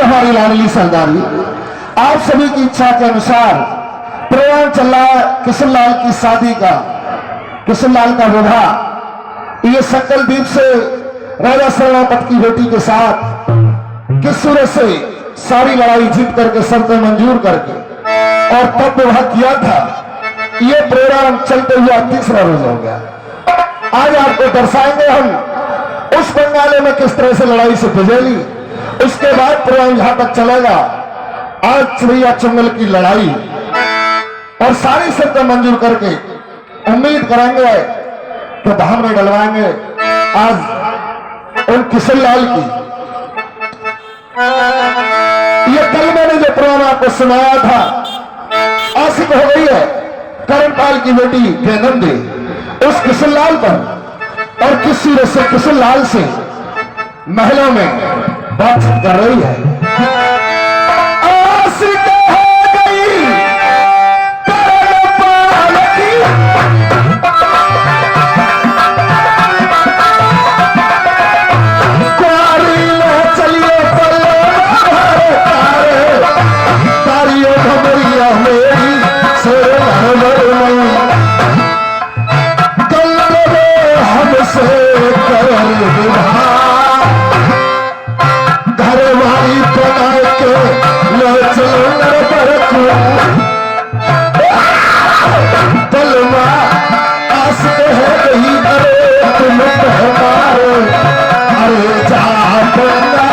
हमारी लाडली सरदारी, आप सभी की इच्छा के अनुसार प्रोग्राम चल रहा है किशनलाल की शादी का, किशनलाल का विवाह। ये सकल द्वीप से राजा सेनापति की बेटी के साथ किस सूरत से सारी लड़ाई जीत करके शर्तें मंजूर करके और तब विवाह किया था। ये प्रोग्राम चलते हुआ तीसरा रोज हो गया। आज आपको दर्शाएंगे हम उस बंगाले में किस तरह से लड़ाई से गुजरी। उसके बाद प्रोग्राम जहां तक चलेगा आज चिड़िया चुंगल की लड़ाई और सारी शर्तें मंजूर करके उम्मीद करेंगे कि धाम में डलवाएंगे आज उन किशनलाल की। ये कल मैंने जो प्रोग्राम आपको सुनाया था, आशिक हो गई है करणपाल की बेटी जैनंदी उस किशनलाल पर और किस सूरत से किशनलाल से महलों में बातचीत कर रही है। आशिक हो गई करणपाल की, कुआरी लो चलिए तारियों भमरिया मेरी शेर हमसे कर विवाह, घरवाली बना के ले चलो नरबर को बलवा आशिक है गई। अरे तुम हमारे अरे जा बंदा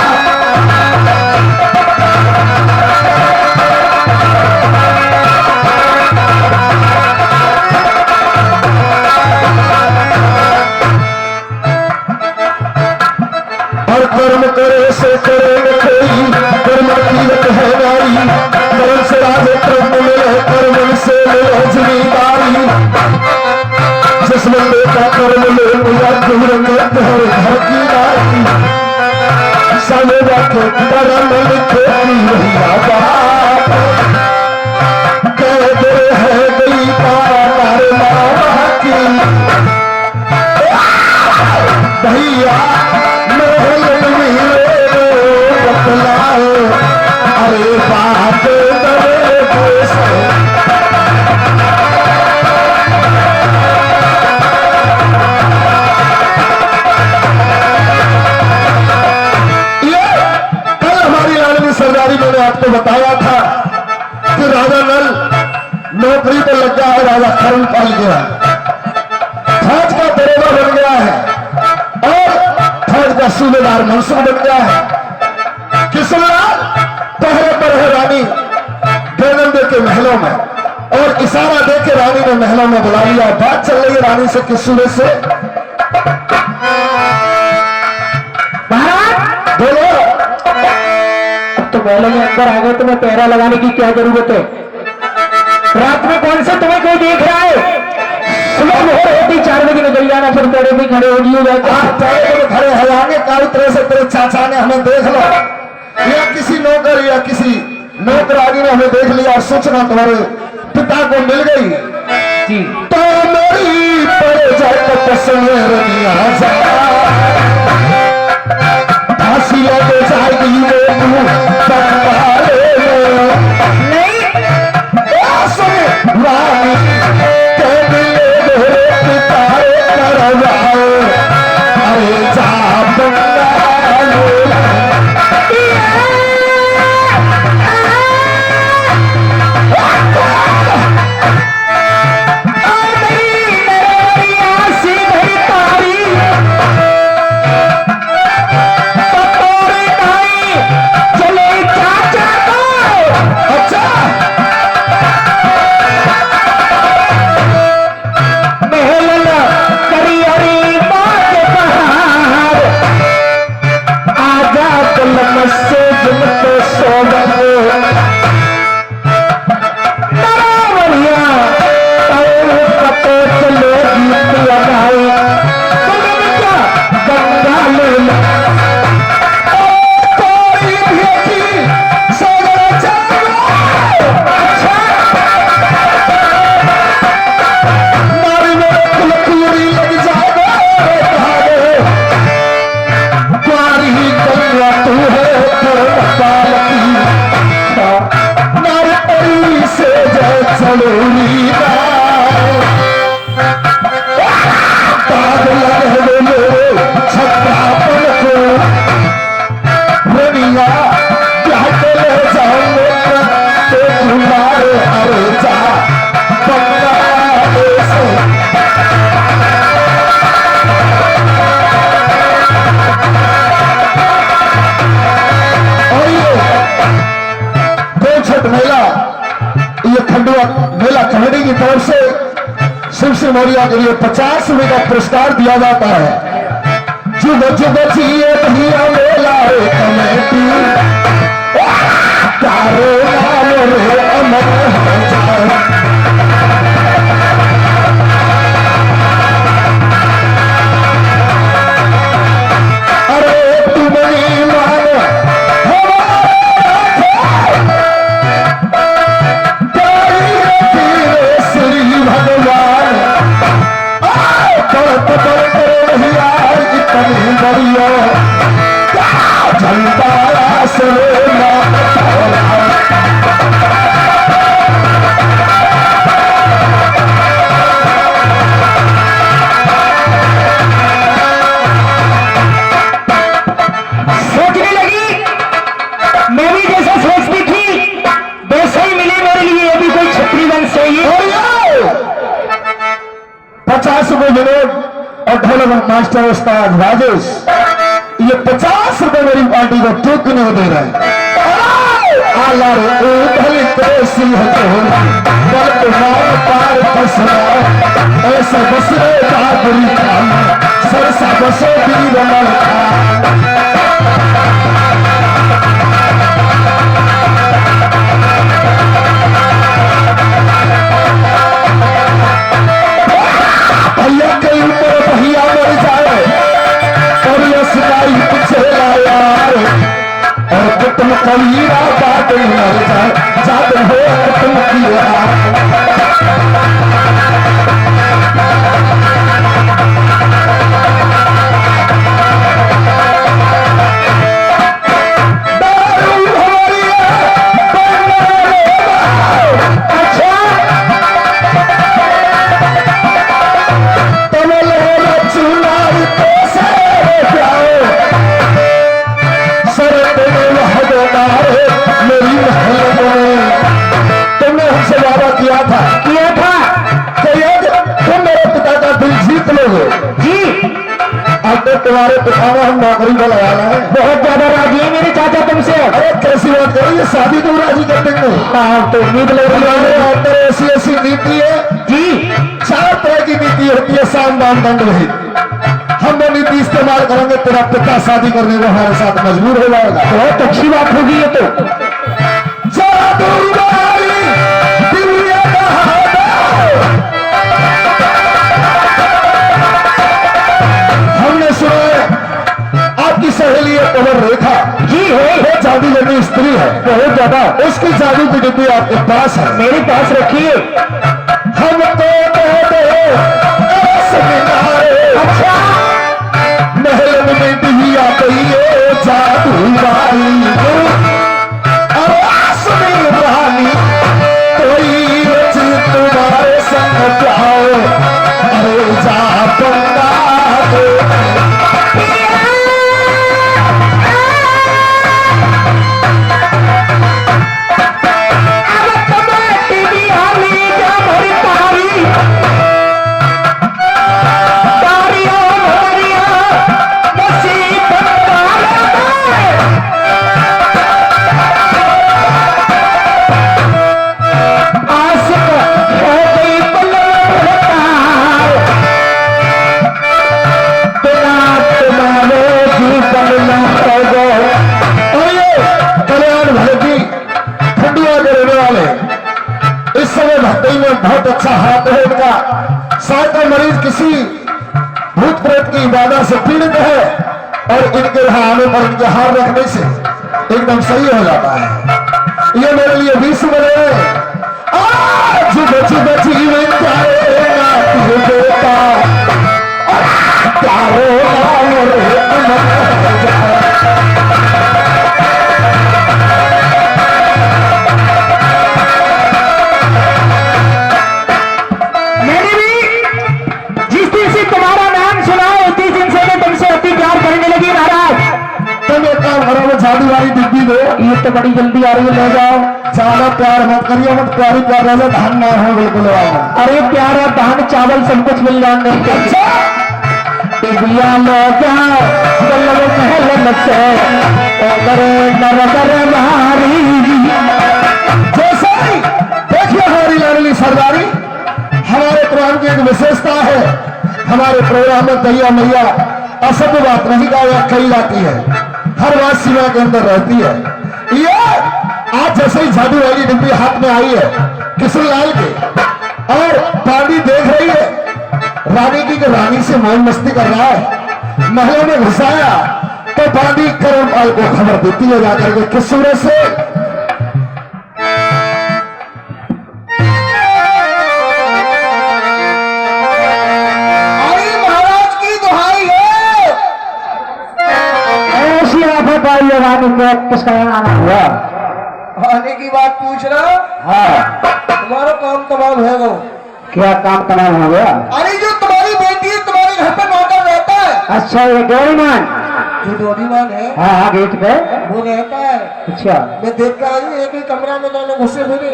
कर्म करे से करे कोई कर्म कीमत है नारी, कर्म से राजे कर्म मिले कर्म से मिले जिम्मेदारी। जिस बंदे का कर्म ले मिला घर की नारी, सामने रखे कर्म लिखे वही आबाद कह दे है गई तारे मामा की भैया अरे बात कल हमारी लाडली सरदारी मैंने आपको बताया था कि राजा नल नौकरी पर लग गया है, राजा करणपाल गया फौज का दरोगा बन गया है और फौज का सूबेदार मंसूर बन गया है। किशनलाल पहरे पर है रानी जैनंदी के महलों में और इशारा देके रानी ने महलों में बुला लिया। बात चल रही है रानी से किस सूरत से, बोलो। अब तो महलों में अंदर आ गए, तुम्हें पहरा लगाने की क्या जरूरत है? रात में कौन से तुम्हें कोई देख रहा है? सुबह होती 4 बजे निकल जाना, फिर पहरे भी खड़े हो जाते खड़े हैं आगे काली तरह से तेरे चाचा ने हमें देख लो या किसी नौकर या किसी नौकरानी ने हमें देख लिया, सूचना तुम्हारे पिता को मिल गई जी। तो मेरी पड़ जाए तो पसंद फांसी लगे जाएगी नहीं रानी अरे जा मौर्य के लिए 50 रुपए का पुरस्कार दिया जाता है। जुग जुग जिए भैया मेला रे कमेटी, तारो नाम रे अमर हो जाए। सोचने लगी, मैं भी जैसा सोचती थी वैसा ही मिले मेरे लिए अभी कोई छत्री वंश से ही। 50 रुपए विनोद और ढोलक मास्टर उस्ताद राजेश, ये 50 रुपए मेरी पार्टी को टोकने को दे रहे हैं। आला रे भले कैसी है जोड़ी, बल तुम्हारे पार फसना ऐसा बसरे जागरी खान, सरसा बसो वीर मलका। भैया के ऊपर भैया मर जाए और ये सिपाही पीछे यार, और तुम कबीरा बात मर जाए जाते हो तुम किया। तुमने हमसे वादा किया था कि यदि तुम मेरे पिता का दिल जीत लोगे जी, अब तो तुम्हारे पिता को हम नौकरी को लगाना है। बहुत ज्यादा राजी है मेरे चाचा तुमसे। अरे कैसी बात करो, ये शादी तो राजी कर देंगे। हाँ तो उम्मीद लग रही है। और ऐसी ऐसी नीति है जी, 4 तरह की नीति होती है, साम दाम दंड रहित। हम वो नीति इस्तेमाल करेंगे, तेरा पिता शादी करने को हमारे साथ मजबूर हो जाएगा। बहुत अच्छी बात होगी ये तो। हमने सुना है आपकी सहेली है कमर रेखा जी है, वो जादूगरनी स्त्री है, बहुत ज्यादा। उसकी जादू की डिब्बी आपके पास है, मेरे पास रखिए। हमको कह दो ऐसे मिलाए। अच्छा, महल में भी आ गई है जादू वाली, आवाज में रानी कोई रचित तुम्हारे संग जाओ, अरे जा बंदा दे। इस समय भक्ति में बहुत अच्छा हाथ है इनका। शायद कोई मरीज किसी भूत प्रेत की इबादत से पीड़ित है और इनके यहाँ आने पर इनके हाथ रखने से एकदम सही हो जाता है। ये मेरे लिए 20 बने जुब जीवन जाएगा तू बेटा, क्या शादी वाली डिब्बी दो, ये तो बड़ी जल्दी आ रही है, ले जाओ। ज्यादा प्यार मत करिए, मत प्यारी प्यार रहे, धान ना हो बिल्कुल। अरे प्यारा धान चावल सब कुछ मिल जाएंगे। टिबिया लो जाओ महल से जैसे ही देखिए हमारी लाडली सरदारी हमारे प्रोग्राम की एक विशेषता है, हमारे प्रोग्राम में दैया मैया असभ्य बात नहीं कही जाती है, हर बात सीमा के अंदर रहती है। ये आज जैसे ही जादू वाली डिब्बी हाथ में आई है किशनलाल के, और पानी देख रही है रानी की कि रानी से मौज मस्ती कर रहा है, महलों में घुसाया तो पानी करणपाल को खबर देती है जाकर के किस सूरत से। किसका आना हुआ? आने की बात पूछ रहा? हाँ, तुम्हारा काम तमाम है वो। क्या काम तमाम हो गया? अरे जो तुम्हारी बेटी है तुम्हारे घर पे नौकर रहता है। अच्छा, ये डोरीमान जो डोरीमान है, हाँ हाँ, गेट पे वो रहता है। अच्छा, मैं देख के आई, एक ही कमरा में दोनों घुसे फिरे,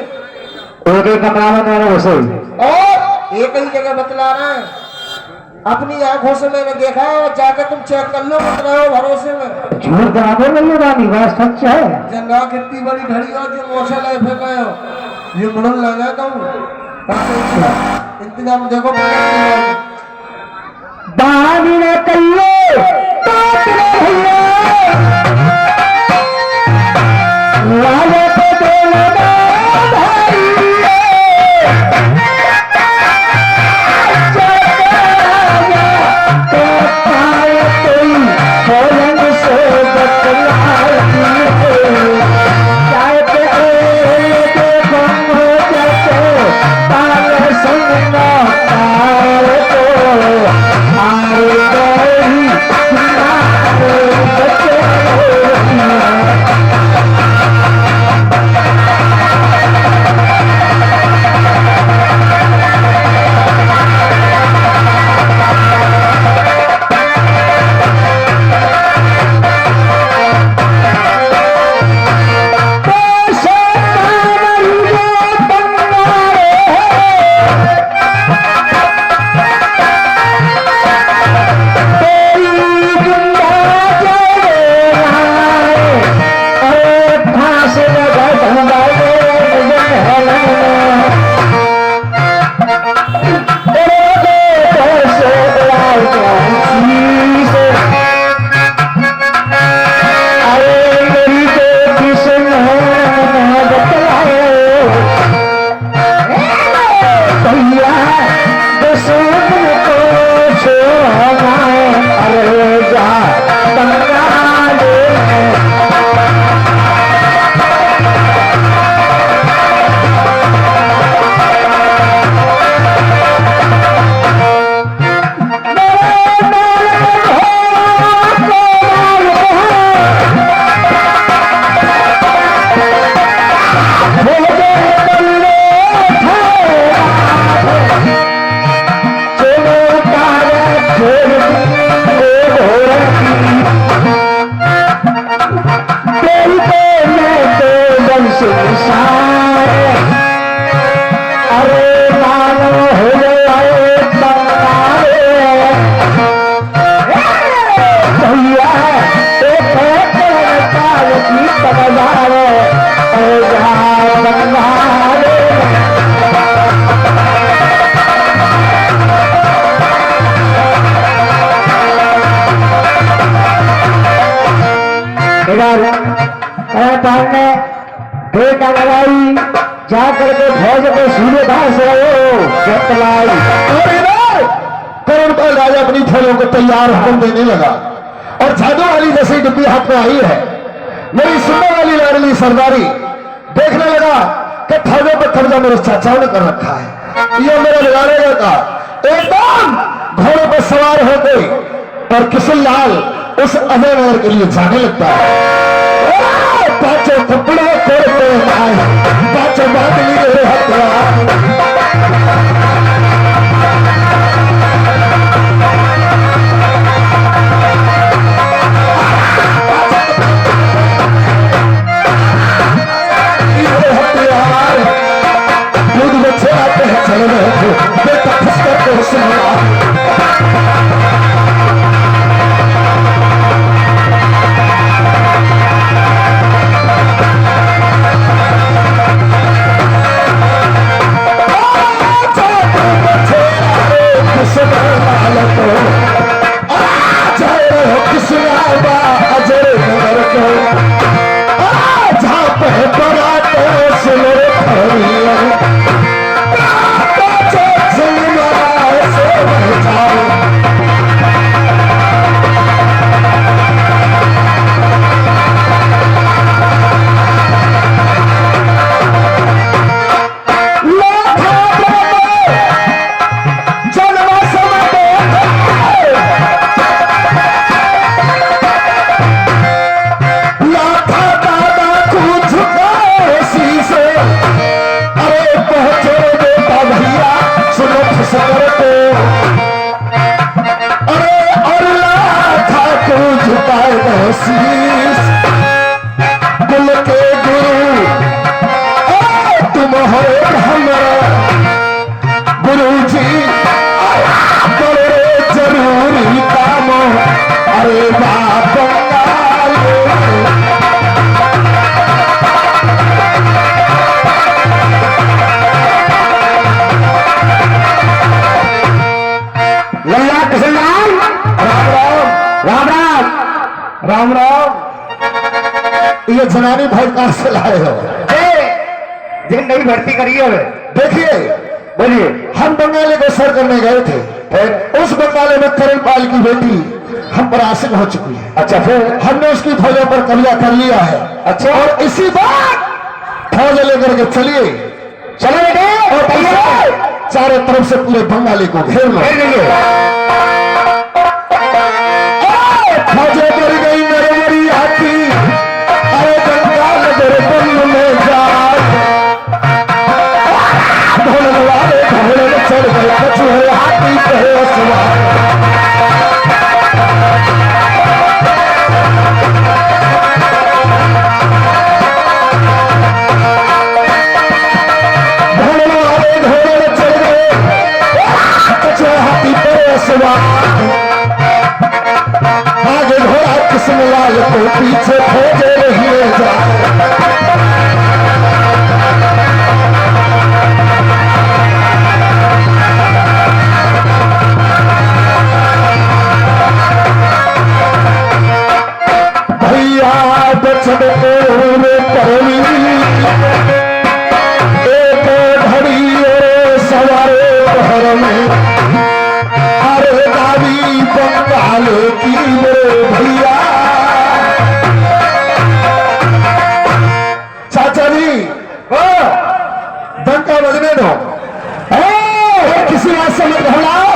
एक ही कमरा में दोनों घुसे और एक ही जगह बतला रहा है। अपनी आंखों से मैंने देखा है, और जाकर तुम चेक कर लो, मत रहो भरोसे में। झूठ बराबर नहीं बानी, बात सच है। जंगा कितनी बड़ी घड़ी हो जो मोशा लाए फेंका हो, ये मुड़न लगा तुम इंतजाम देखो। बानी ने कहिए बात नहीं लाले पे देना भाई, तो पाए कोई होलन से बतलाई चाहे पे देखो हो जाते ताले सुनना ताले को आए गई बच्चे बेटा लगाई जाकर के भोज को सूर्य दास करणपाल राजा अपनी फौजों को तैयार हुक्म देने लगा, और जादू वाली जैसी डिब्बी हाथ में आई है, मेरी सुनने वाली लाडली सरदारी देखने लगा कि फौजों पर कब्जा मेरे चाचाओं ने कर रखा है, ये मेरा बिगाड़ेगा का एकदम घोड़े पर सवार हो गई, पर किशनलाल उस अजय नगर के लिए जाने लगता है। पांचों कपड़े तोड़ते आए, पांचों बात लिए हथियार, दूध बच्चे आते हैं चले गए बेटा फंस कर सुना। गए शीश कुल के गुरु तुम हो हमारा गुरु जी बड़े जरूरी काम अरे बाप लल्ला किशनलाल राम राम राम राम राम राम। ये जनानी भाई कहां से लाए हो? जिन नई भर्ती करी है देखिए बोलिए। हम बंगाली को सर करने गए थे, फिर उस बंगाली में करण पाल की बेटी हम पर आशिक हो चुकी है। अच्छा फिर हमने उसकी फौजों पर कब्जा कर लिया है। अच्छा और इसी बार फौज लेकर के चलिए चलो बेटे और तैयार चारों तरफ से पूरे बंगाली को घेर लो। फौजें कर गई मेरे मेरी हाथी अरे बंगाल मेरे बंग में जाए ढोल वाले घोड़े में चढ़ गए कछुए हाथी पे सवार आगे घोड़ा किस्मलाल को पीछे खोजे रहिए जा भैया बचन करोली एक घड़ी सवारे घर में अरे दादी बंगाल की मेरे भैया चाचा जी डंका बजने दो। किसी बात से मत घबराओ,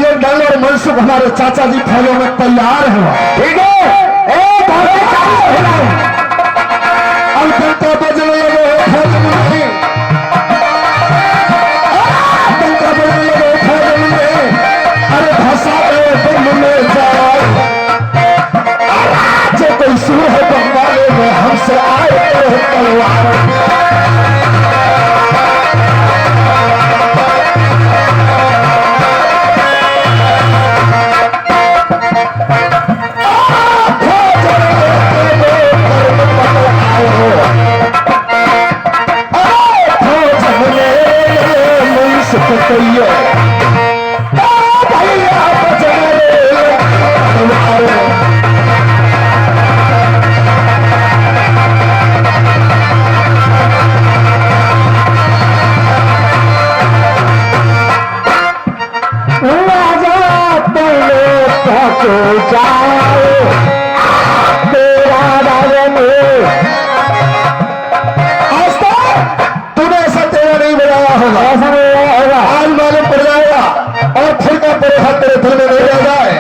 ये डल और मनसुख हमारे चाचा जी फौजों में तैयार हैं। ठीक है अब डंका बजने लगे फौज में डंका बजने लगे फौज में अरे भाषा बंद में जाए जो कोई सुर है बंगाली में हमसे आए तलवार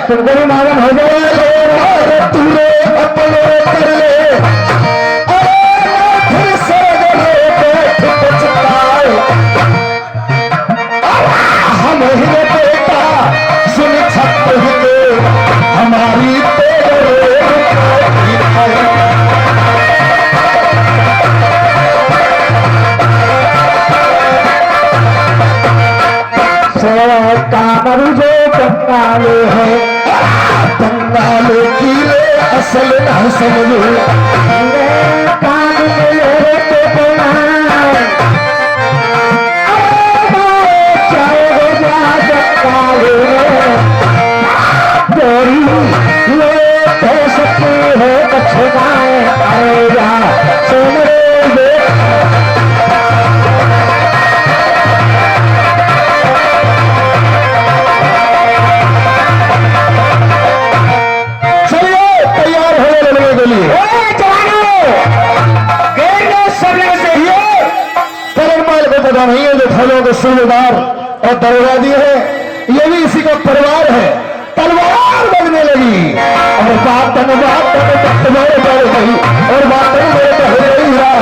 तुमको भी मालूम हो जाए तूने अपने कर ले फिर से हम ही बेटा सुन छत हमारी कामरू जो बंगाले है बंगाले की ले असल न समझो कान में तो बना चाहे हो जा बंगाले गोरी ले तो सकते हो कछुआए आएगा सुन रे नहीं है जो फलों के सूबेदार और दरोगाजी है ये भी इसी का परिवार है। तलवार बजने लगी और बात तुम्हारे बढ़ गई और बात मेरे तो हो रही है।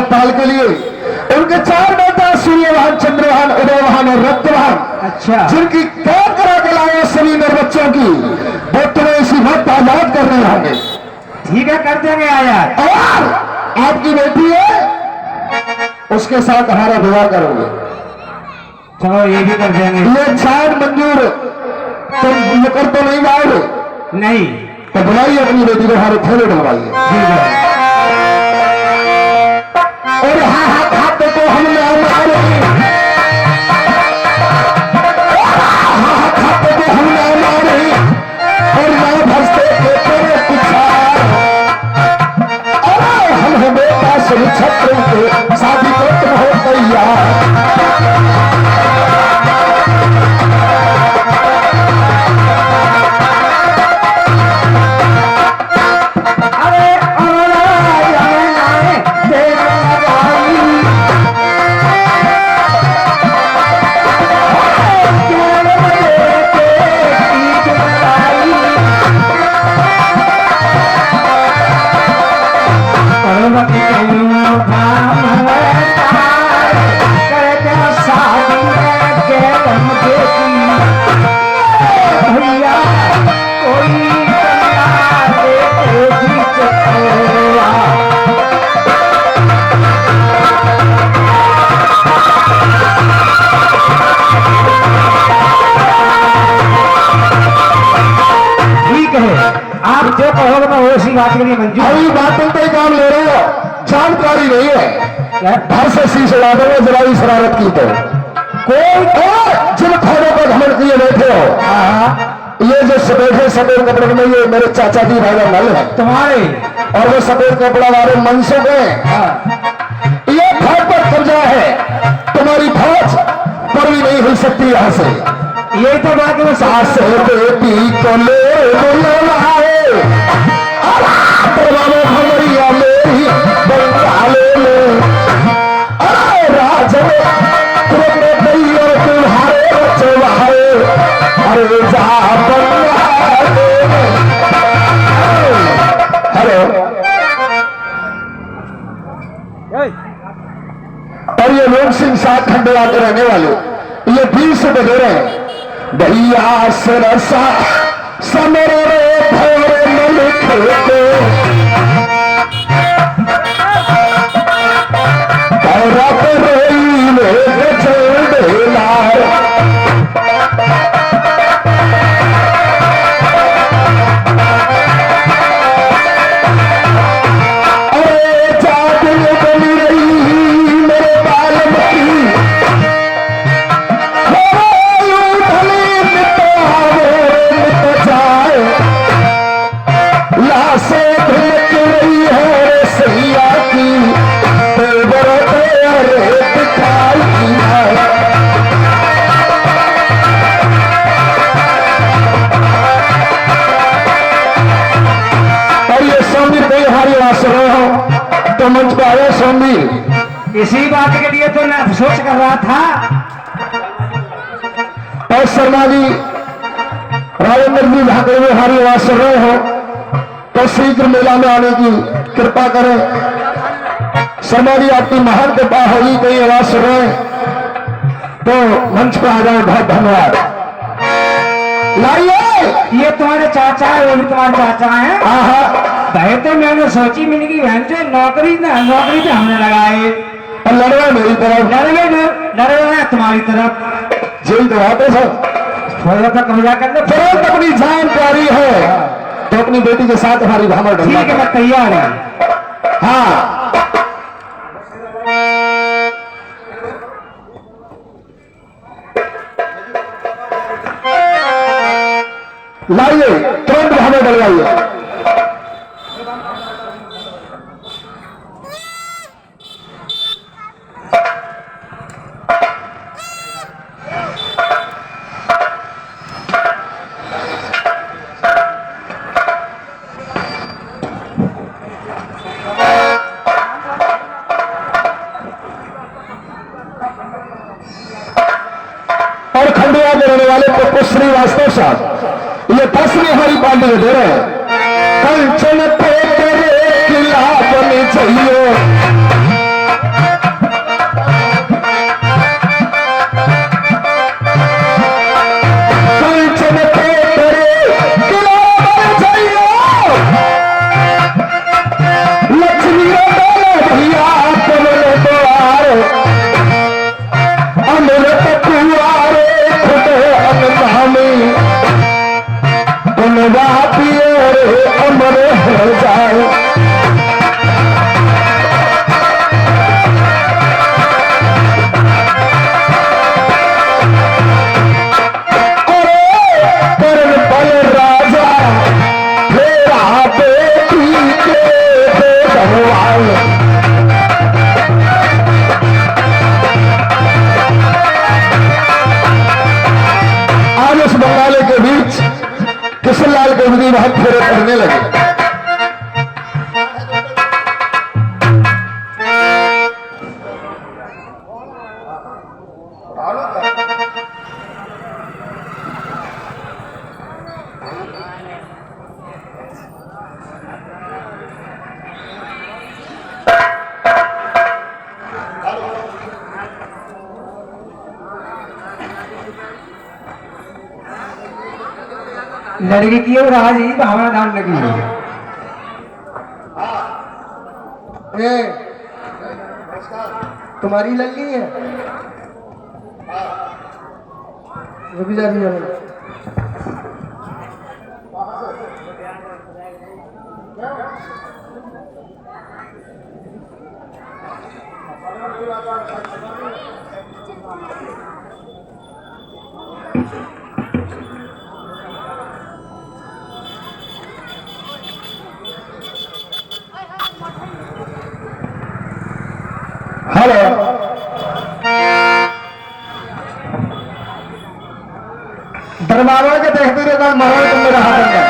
पाल के लिए उनके 4 बेटा सूर्यवान, चंद्रवान, उदयवान और रक्तवान, अच्छा जिनकी कैद करा के लाए सभी मेरे बच्चों की, वो तुम्हें इसी वक्त आजाद करने होंगे। ठीक है, कर देंगे आजाद। और आपकी बेटी है, उसके साथ हमारा विवाह करोगे। चलो ये भी कर देंगे। ये 4 मंजूर तुम मुकर तो नहीं जाओगे? नहीं, तो बुलाइए अपनी बेटी को, हमारे थैले डलवाइए। ठीक है। और हाँ हाँ खाते तो हम ना मारे, हाँ खाते तो हम ना मारे, और ना भसते के तेरे पीछा, अरे हम हैं बेटा सुन छत्र के, शादी को तुम हो तैयार। आप जो कहोगे मैं उसी बात के लिए मंजूर। अभी बातों पे काम ले रहे हो, जानकारी नहीं है। घर से शीश उड़ा दोगे जरा भी शरारत की तो। कोई जिन खबरों पर घमंड किए बैठे हो, ये जो सफेद सफेद कपड़े में ये मेरे चाचा जी भाई नल है तुम्हारे, और वो सफेद कपड़ा वाले मनसुख है। ये फौज पर कब्जा है, तुम्हारी फौज पर भी नहीं हिल सकती यहाँ से। यही तो बात है। सास बेटी को ले बुलवाए, परवानो भमरिया मेरी बंगाले में, अरे राज तुम्हारे दैयो तुम्हारे बच्चे वहाए, अरे जा बंगाले में। हेलो, और ये लोग सिंह साथ खंडवा के रहने वाले, ये 20 से बजे रहे भैया सरसा समरे भोरे मलिक को, औरत रोई में चल देला, अरे जागल बनी रही मेरे बालम की, लाशे ढलक रही है सैया की, तेवर तेरे दिखाई है। और ये सोमवीर भाई हमारी आवाज सुन रहे हो तो मंच पर आया सोमवीर, इसी बात के लिए तो मैं अफसोस कर रहा था। और शर्मा जी, राजेंद्र जी भागे हुए हमारी आवाज सुन रहे हो तो शीघ्र मेला में आने की कृपा करें। शर्मा जी आपकी महान कृपा होगी, कहीं आवाज सुन रहे हैं तो मंच पर आ जाए। बहुत धन्यवाद। लाइए, ये तुम्हारे चाचा है, वो भी तुम्हारे चाचा है। हाँ हाँ, भाई तो मैंने सोची मिली की बहन से नौकरी पे हमने लगाए, और लड़वा मेरी तरफ, लड़वे तुम्हारी तरफ। जेल तो आते सब थोड़ा सा कब्जा कर लो। तुरंत अपनी जान प्यारी है तो अपनी बेटी के साथ हमारी भामर डलवा। ठीक है, मैं तैयार हूँ। हाँ, लाइए तुरंत भामर डलवाइए। और खंडवा के रहने वाले पप्पू श्रीवास्तव साहब ये 10वीं हमारी पार्टी में दे रहे हैं। कंचन पे तेरे किला बन चाहिए, किशनलाल के विधि बहुत फेरे पड़ने लगे। लड़की की और आज ही भावना दान लगी है। ए, तुम्हारी लल्ली है रुक जा रही है। हेलो, दरबारों के देखते रहता मरो तुम मेरा हाथ में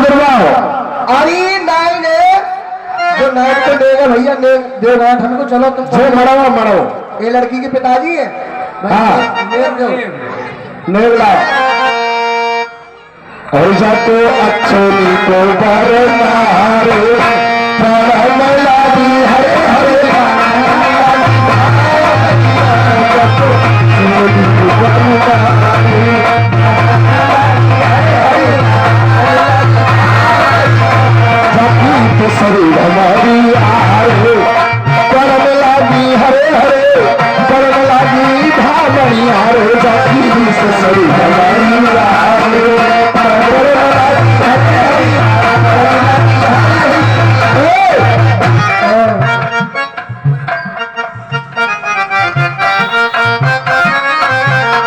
दरबार अरे नहीं ने जो नाइट को देगा भैया ने देगा हमको। चलो तुम जो मरो मरो। ये लड़की के पिताजी है। हाँ। नेवला और जातो अच्छोली को बरनारे परमला दी हरे हरे तो सरी हमारी आए परम लागी हरे हरे परम लागी धामणी आरे जाती से सरी हमारी आए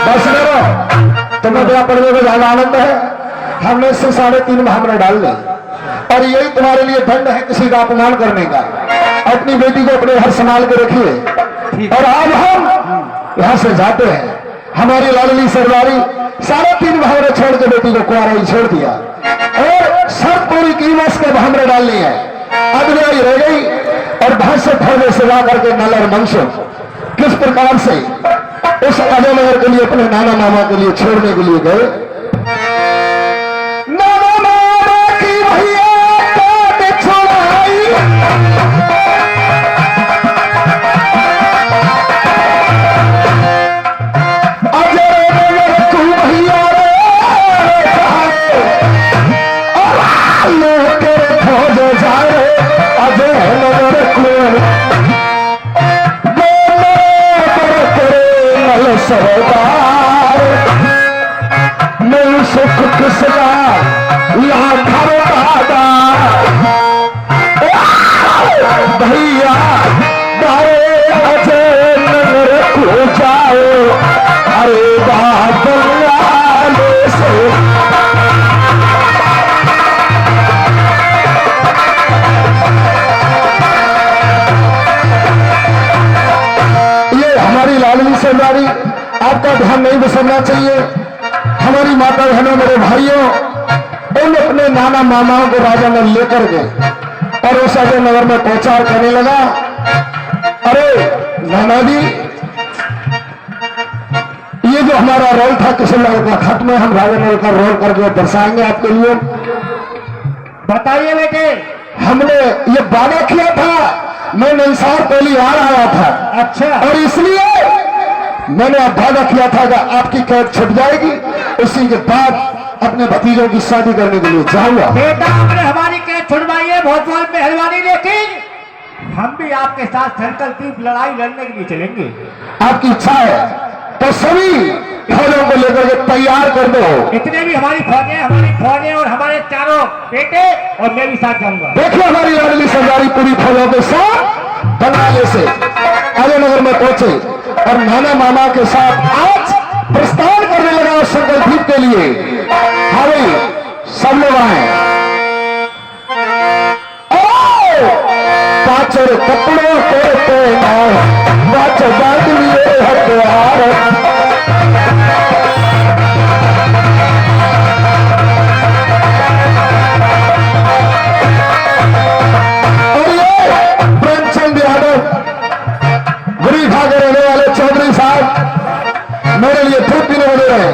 बस करो। तुम्हें बड़ा पढ़ने को ज्यादा आनंद है। हमने इससे 3.5 भावना डाल दी और यही तुम्हारे लिए दंड है किसी का अपमान करने का। अपनी बेटी को अपने घर संभाल के रखिए। और अब हम यहाँ से जाते हैं। हमारी लाडली सरदारी 3.5 भावना छोड़ के बेटी को कुआरा ही छोड़ दिया और शर्त पूरी की बस के भावना डालनी है। अगुवाई रह गई और भैंस से थोड़े सेवा करके नल और मंशो किस प्रकार से उस अजय नगर के लिए अपने नाना मामा के लिए छोड़ने के लिए गए। नाना मामा की भैया काट छोड़ाई अजय नगर तू भैया तेरे खोज जाए अजय नगर को सरदार नहीं सुख किसका यहाँ घर दादा भैया गाए अजय नगर को जाओ अरे बात से ये हमारी लाडली सरदारी आपका ध्यान नहीं बिसरना चाहिए। हमारी माता बहनों मेरे भाइयों उन अपने नाना मामाओं को राजा ने लेकर गए और उस अजय नगर में प्रचार करने लगा। अरे नाना जी ये जो हमारा रोल था किशनलाल का खत में हम राजा नगर का रोल करके दर्शाएंगे आपके लिए। बताइए बेटे। हमने ये वादा किया था, मैं नंसार पहली बार आया था। अच्छा। और इसलिए मैंने अब वादा किया था कि आपकी कैद छुट जाएगी, उसी के बाद अपने भतीजों की शादी करने के लिए जाऊंगा। बेटा आपने हमारी कैद छुड़वाई है, बहुत बहुत मेहरबानी, लेकिन हम भी आपके साथ संकल्प लड़ाई लड़ने के लिए चलेंगे। आपकी इच्छा है तो सभी फौजों को लेकर के तैयार कर दो। इतने भी हमारी फौजें और हमारे चारों बेटे, और मैं भी साथ जाऊंगा। देखिए हमारी लाडली सरदारी पूरी फौजों के साथ बंगाले से अजयनगर में पहुंचे और नाना मामा के साथ आज प्रस्थान करने लगा संकल्प द्वीप के लिए। हाँ भाई, सब लोग आए। पाचर कपड़ों के पहना, बाच बांध लिए हथियार। और ये प्रेमचंद यादव गुरीखा के रहने वाले चौधरी साहब मेरे लिए धूप पीने बजे रहे।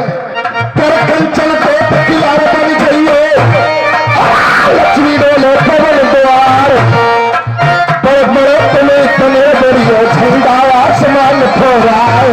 तेरे कंचन पे की आदत आनी चाहिए, लक्ष्मी डोले पवन द्वार, बड़े तुम्हें तने बड़ियो झंडा आसमान फोराए।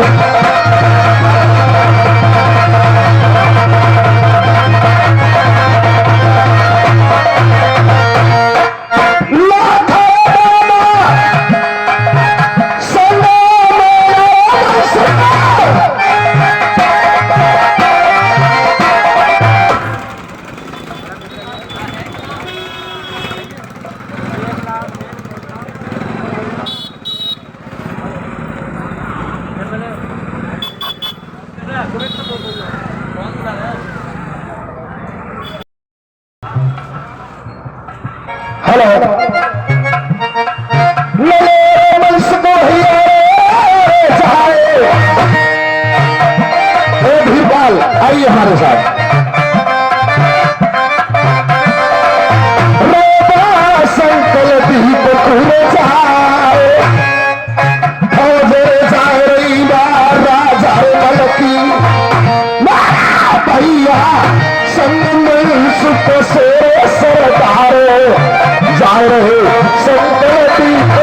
हेलो भीरपाल आइए हमारे साथ। संकल्प दीप पूरे जाए, फौजे जाए रही बार राजा मलकी भैया संग सुख से सरदारो जा रहे संकल्प दीप।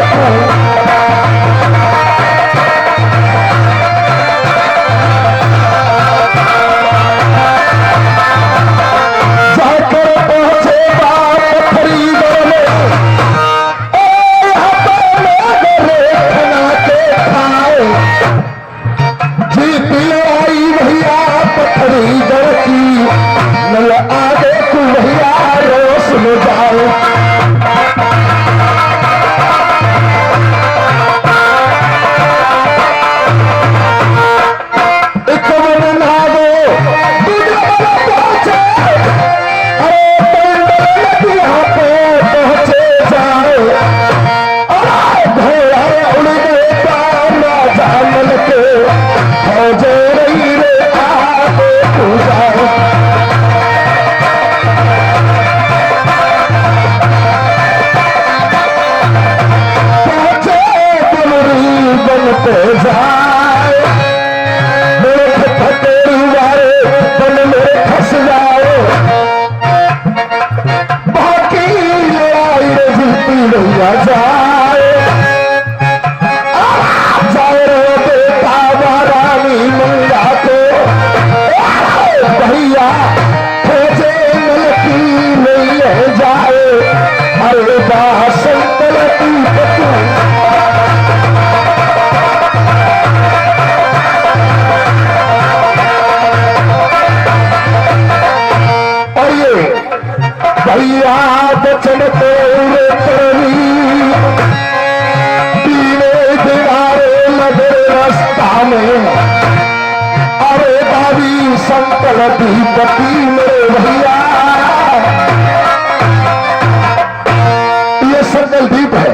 ये संकल्प द्वीप है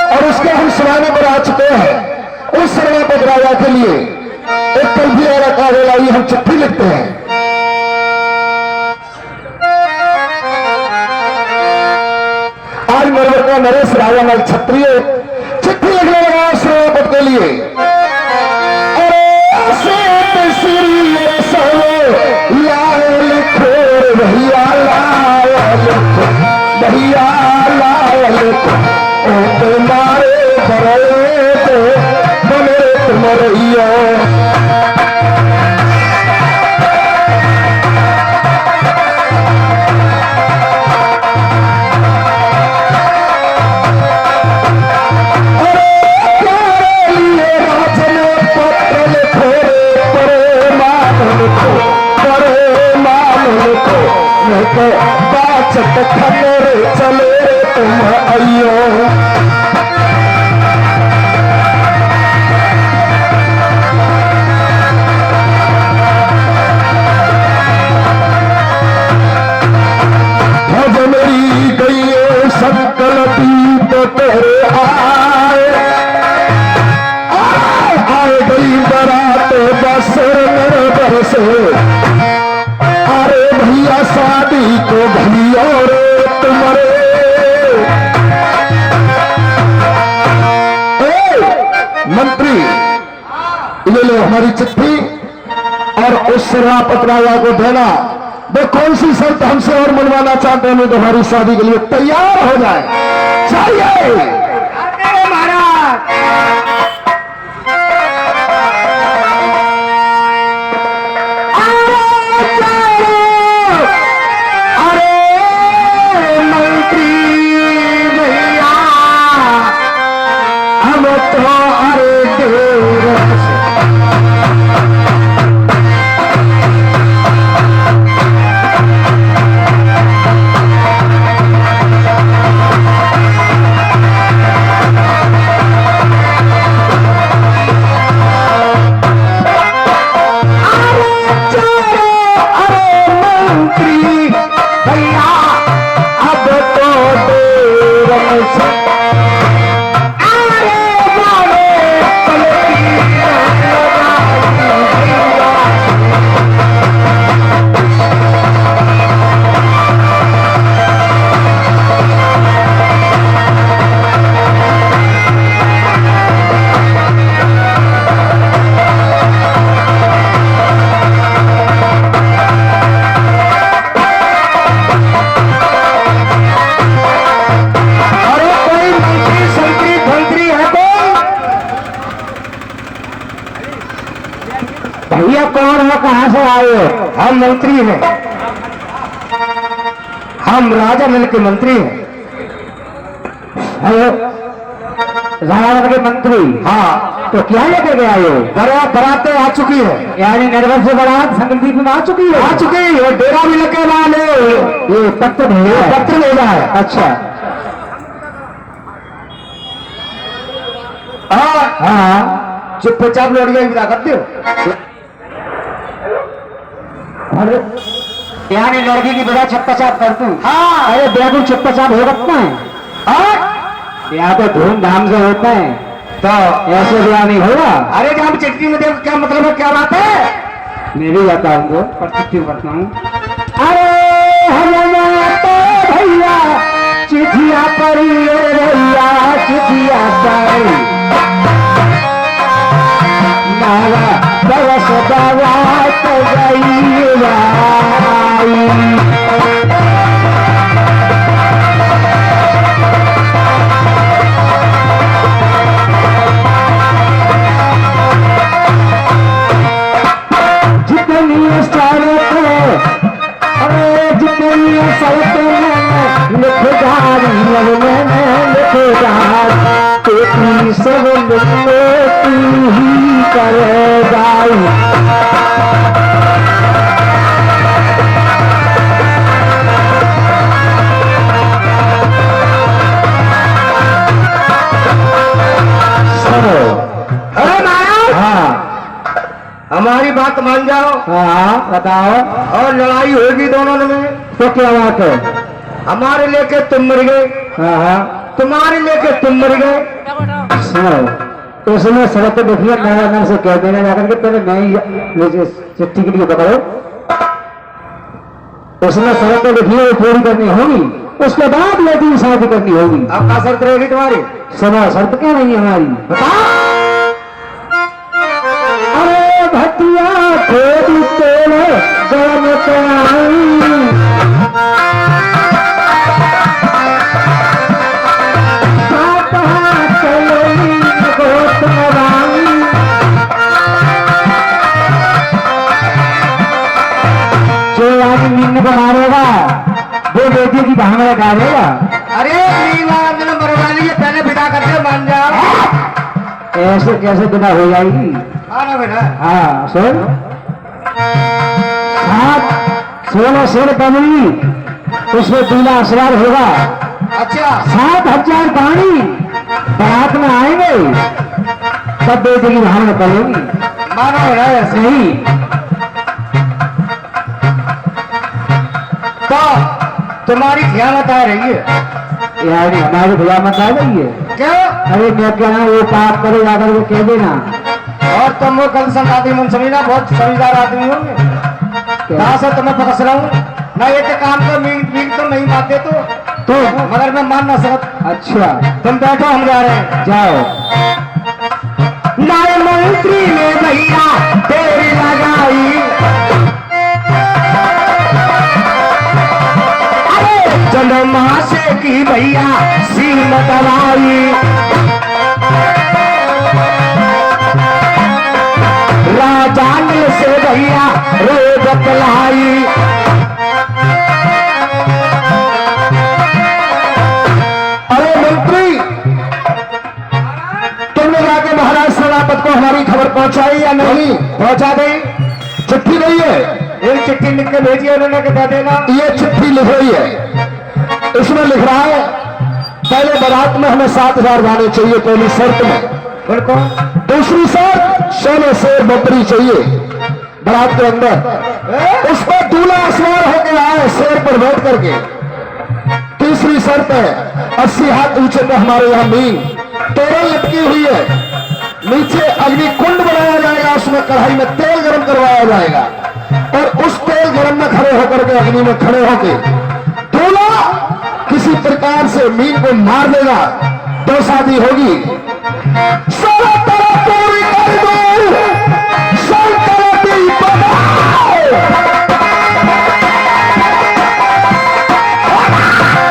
और उसके हम सुनाने पर आ चुके हैं। उस सर्वापक राजा के लिए एक कल्पिया रखा लाइए, हम चिट्ठी लिखते हैं। आज मेरे को नरेश राजा ने क्षत्रिय चिट्ठी लिखने लगा सर्वापक के लिए। भैया लाल मैं के बाचत खने रे चले रे तुम आइयो मेरी गई संकल दीप तेरे आए आए गई बरात बसर मेरे बरसे अरे भैया शादी को भैया रे तुम्हारे मंत्री ये लो हमारी चिट्ठी और उस शराफत राजा को देना वो कौन सी शर्त हमसे और मनवाना चाहते हैं तो हमारी शादी के लिए तैयार हो जाए चाहिए महाराज अरे मंत्री भैया हम तो अरे देर भैया कौन हो, कहाँ से आए हो? हम मंत्री हैं, हम राजा महल के मंत्री हैं। हेलो, राजा महल के मंत्री? हाँ, तो क्या लेकर के आए हो? बरातें आ चुकी है, यानी निर्भर से बारात संगलदीप में आ चुकी है? आ चुकी है। डेरा भी लगे वाले ये पत्र भेजा है? पत्र भेजा है। अच्छा, हाँ, चुपचाप लौट गए विदा करते हो। अरे यानी लड़की की बिना चप्पा-चाप कर दूं? हाँ, अरे बिल्कुल चप्पा-चाप हो सकता है? हाँ, यहाँ तो धूमधाम से होता है, तो ऐसे ब्याह नहीं होगा। अरे जब चिट्ठी में देख क्या मतलब है, क्या बात है? मैं भी जाता हूँ पर चिट्ठी करता हूँ। अरे हमारा तो भैया चिट्ठिया पड़ी भैया, चिट्ठिया पड़ी नाला बरस बारात गई राई। जितनी शर्त अरे जितनी शर्त लिखदारी मैंने लिखदार तेरी सब तू ही कर दाई। अरे नारायण, हाँ हमारी बात मान जाओ हाँ बताओ। और लड़ाई होगी दोनों में। तो क्या बात है? हमारे लेके तुम मर गए, हाँ हाँ तुम्हारे लेके तुम मर गए। सुनो, तो उसमें शरत देखिए मेरा नाम से कह देना जाकर के पहले मैं ही चिट्ठी के लिए पकड़ो। उसमें शरत देखिए वो पूरी करनी होगी, उसके बाद लड़की शादी करनी होगी। अब क्या शर्त रहेगी तुम्हारी? सुनो, शर्त क्या नहीं है हमारी? अरे भतिया तेरी तेरे गरम कराई मीन को मारेगा वो बेटी की बहन में डालेगा। अरे मरवा लीजिए, पहले विदा करके मान जाओ। ऐसे कैसे बिना हो जाएगी? हाँ ना बेटा, हाँ सुन, 16 शेर पबनी, उसमें दूल्हा असवार होगा। अच्छा 7,000 पानी बारात में आएंगे, तब बेटे की भावना पड़ेगी। मानो है नहीं तो तुम्हारी खियामत आ रही है यार, हमारी भैया मत आ रही है। क्यों? अरे मैं क्या वो पाप करे जाकर वो कह देना। और तुम वो कल संगाती मन समझना, बहुत समझदार आदमी होंगे। कहाँ से तुम्हें पकड़ रहा हूँ ना, ये तो काम का मीन तो नहीं पाते तो मगर मैं मान ना सकता। अच्छा तुम बैठो, हम जा रहे हैं। जाओ। नाय मंत्री ने भैया तेरी लगाई, अरे जन्मा से की भैया सीम दवाई, राजान से भैया रोज बतलाई, अरे मंत्री, तुमने जाके महाराज सेनापति को हमारी खबर पहुंचाई या नहीं? पहुंचा दे। चिट्ठी नहीं है? एक चिट्ठी लिख के भेजी उन्होंने, के दे देना। ये चिट्ठी लिखी हुई है, इसमें लिख रहा है पहले बारात में हमें 7,000 गाने चाहिए पहली शर्त में। बिल्कुल। दूसरी शर्त 16 शेर बकरी चाहिए बारात के अंदर, उस पर दूल्हा असवार होकर आए शेर पर बैठ करके। तीसरी शर्त है 80 हाथ ऊंचे पे हमारे यहाँ मीन तोरण लटकी हुई है, नीचे अग्नि कुंड बनाया जाएगा, उसमें कढ़ाई में तेल गर्म करवाया जाएगा और उस तेल गर्म में खड़े होकर के अग्नि में खड़े होकर दूल्हा किसी प्रकार से मीन को मार देगा तो शादी होगी। सारा तरह पूरी कर दो, संतति बनाओ,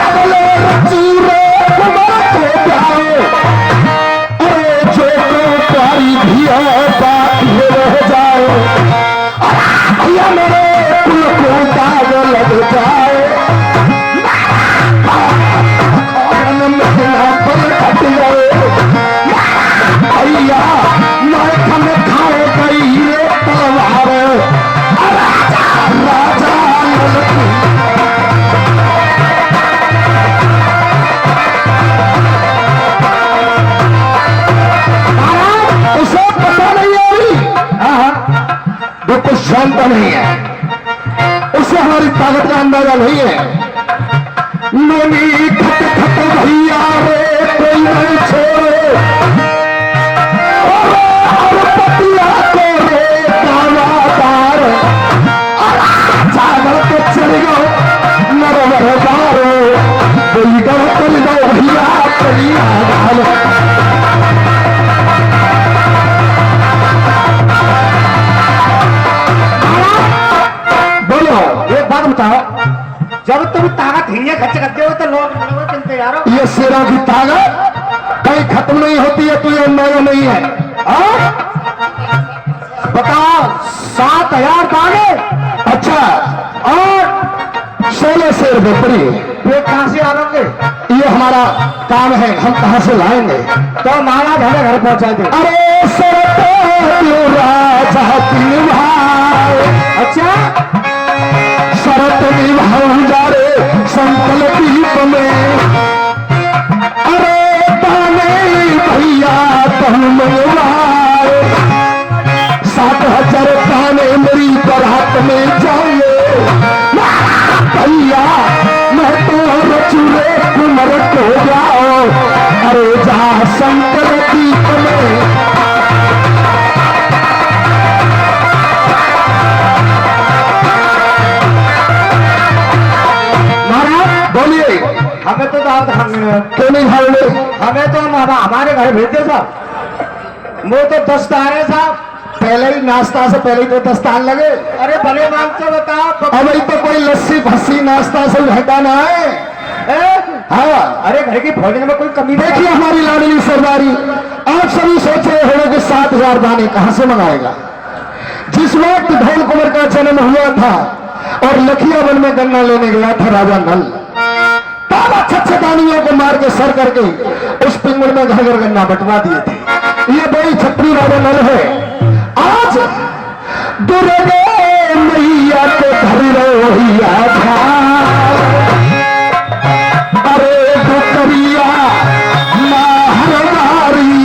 अगले रचूरे कुमार को जाओ, अरे जो तो प्यारी भी बात ये रह जाए, भैया मेरे कुल को दाग लग जाए, भैया नायक में खाए गई ये तलवार, राजा राजा उसे पता नहीं है अभी, वो कुछ जानता नहीं है, उसे हमारी ताकत का अंदाजा नहीं है। नोनी खट खट भैया रे कोई नहीं छोड़े, और पतिया को रे कालादार, चावल के चल गो नरवर दारो, कोई गढ़ चल गो भैया कलिया डाल। बोलो एक बात बताओ, जब तुम ताकत हिंगे खर्च करते हो तो लोग चिंते यार। ये शेरों की ताकत कहीं खत्म नहीं होती है, तो ये अंदाजा नहीं है। बताओ 7,000 गाने, अच्छा, और 16 शेर बकरी, वे कहाँ से आएंगे? ये हमारा काम है, हम कहां से लाएंगे? तो महाराज हमें घर पहुंचा दे। अरे राजा भाई, अच्छा शरत निभाऊं जा रे संकल्प दीप में, अरे ताने भैया तुम मंगवाए, 7,000 ताने मेरी बारात में जाए, भैया मैं तो चूल्हे कुमर को जाओ, अरे जा शंकर दीप में। बोलिए, हमें तो दावत खाने, क्यों नहीं खाओगे? हमें तो हमारे घर भेज दे साहब, वो तो दस्ताने साहब, पहले ही नाश्ता से पहले ही तो दस्तान लगे। अरे भले मान से बताओ। अभी तो कोई लस्सी फस्सी नाश्ता से घटा ना है। हाँ, अरे घर की भोजन में कोई कमी नहीं। देखिए हमारी लाडली सरदारी, आप सभी सोच रहे होंगे कि 7,000 दाने कहां से मंगाएगा। जिस वक्त धौल कुंवर का जन्म हुआ था और लखिया वन में गन्ना लेने गया था राजा नल, तब अच्छे दानियों को मार के सर करके उस पिंगुड़ में घर घर गन्ना बंटवा दिए थे। ये बड़ी छपरी राजा नल है। आज दुर्गे मैया के धर रोहिया अरे दुकरिया हरदारी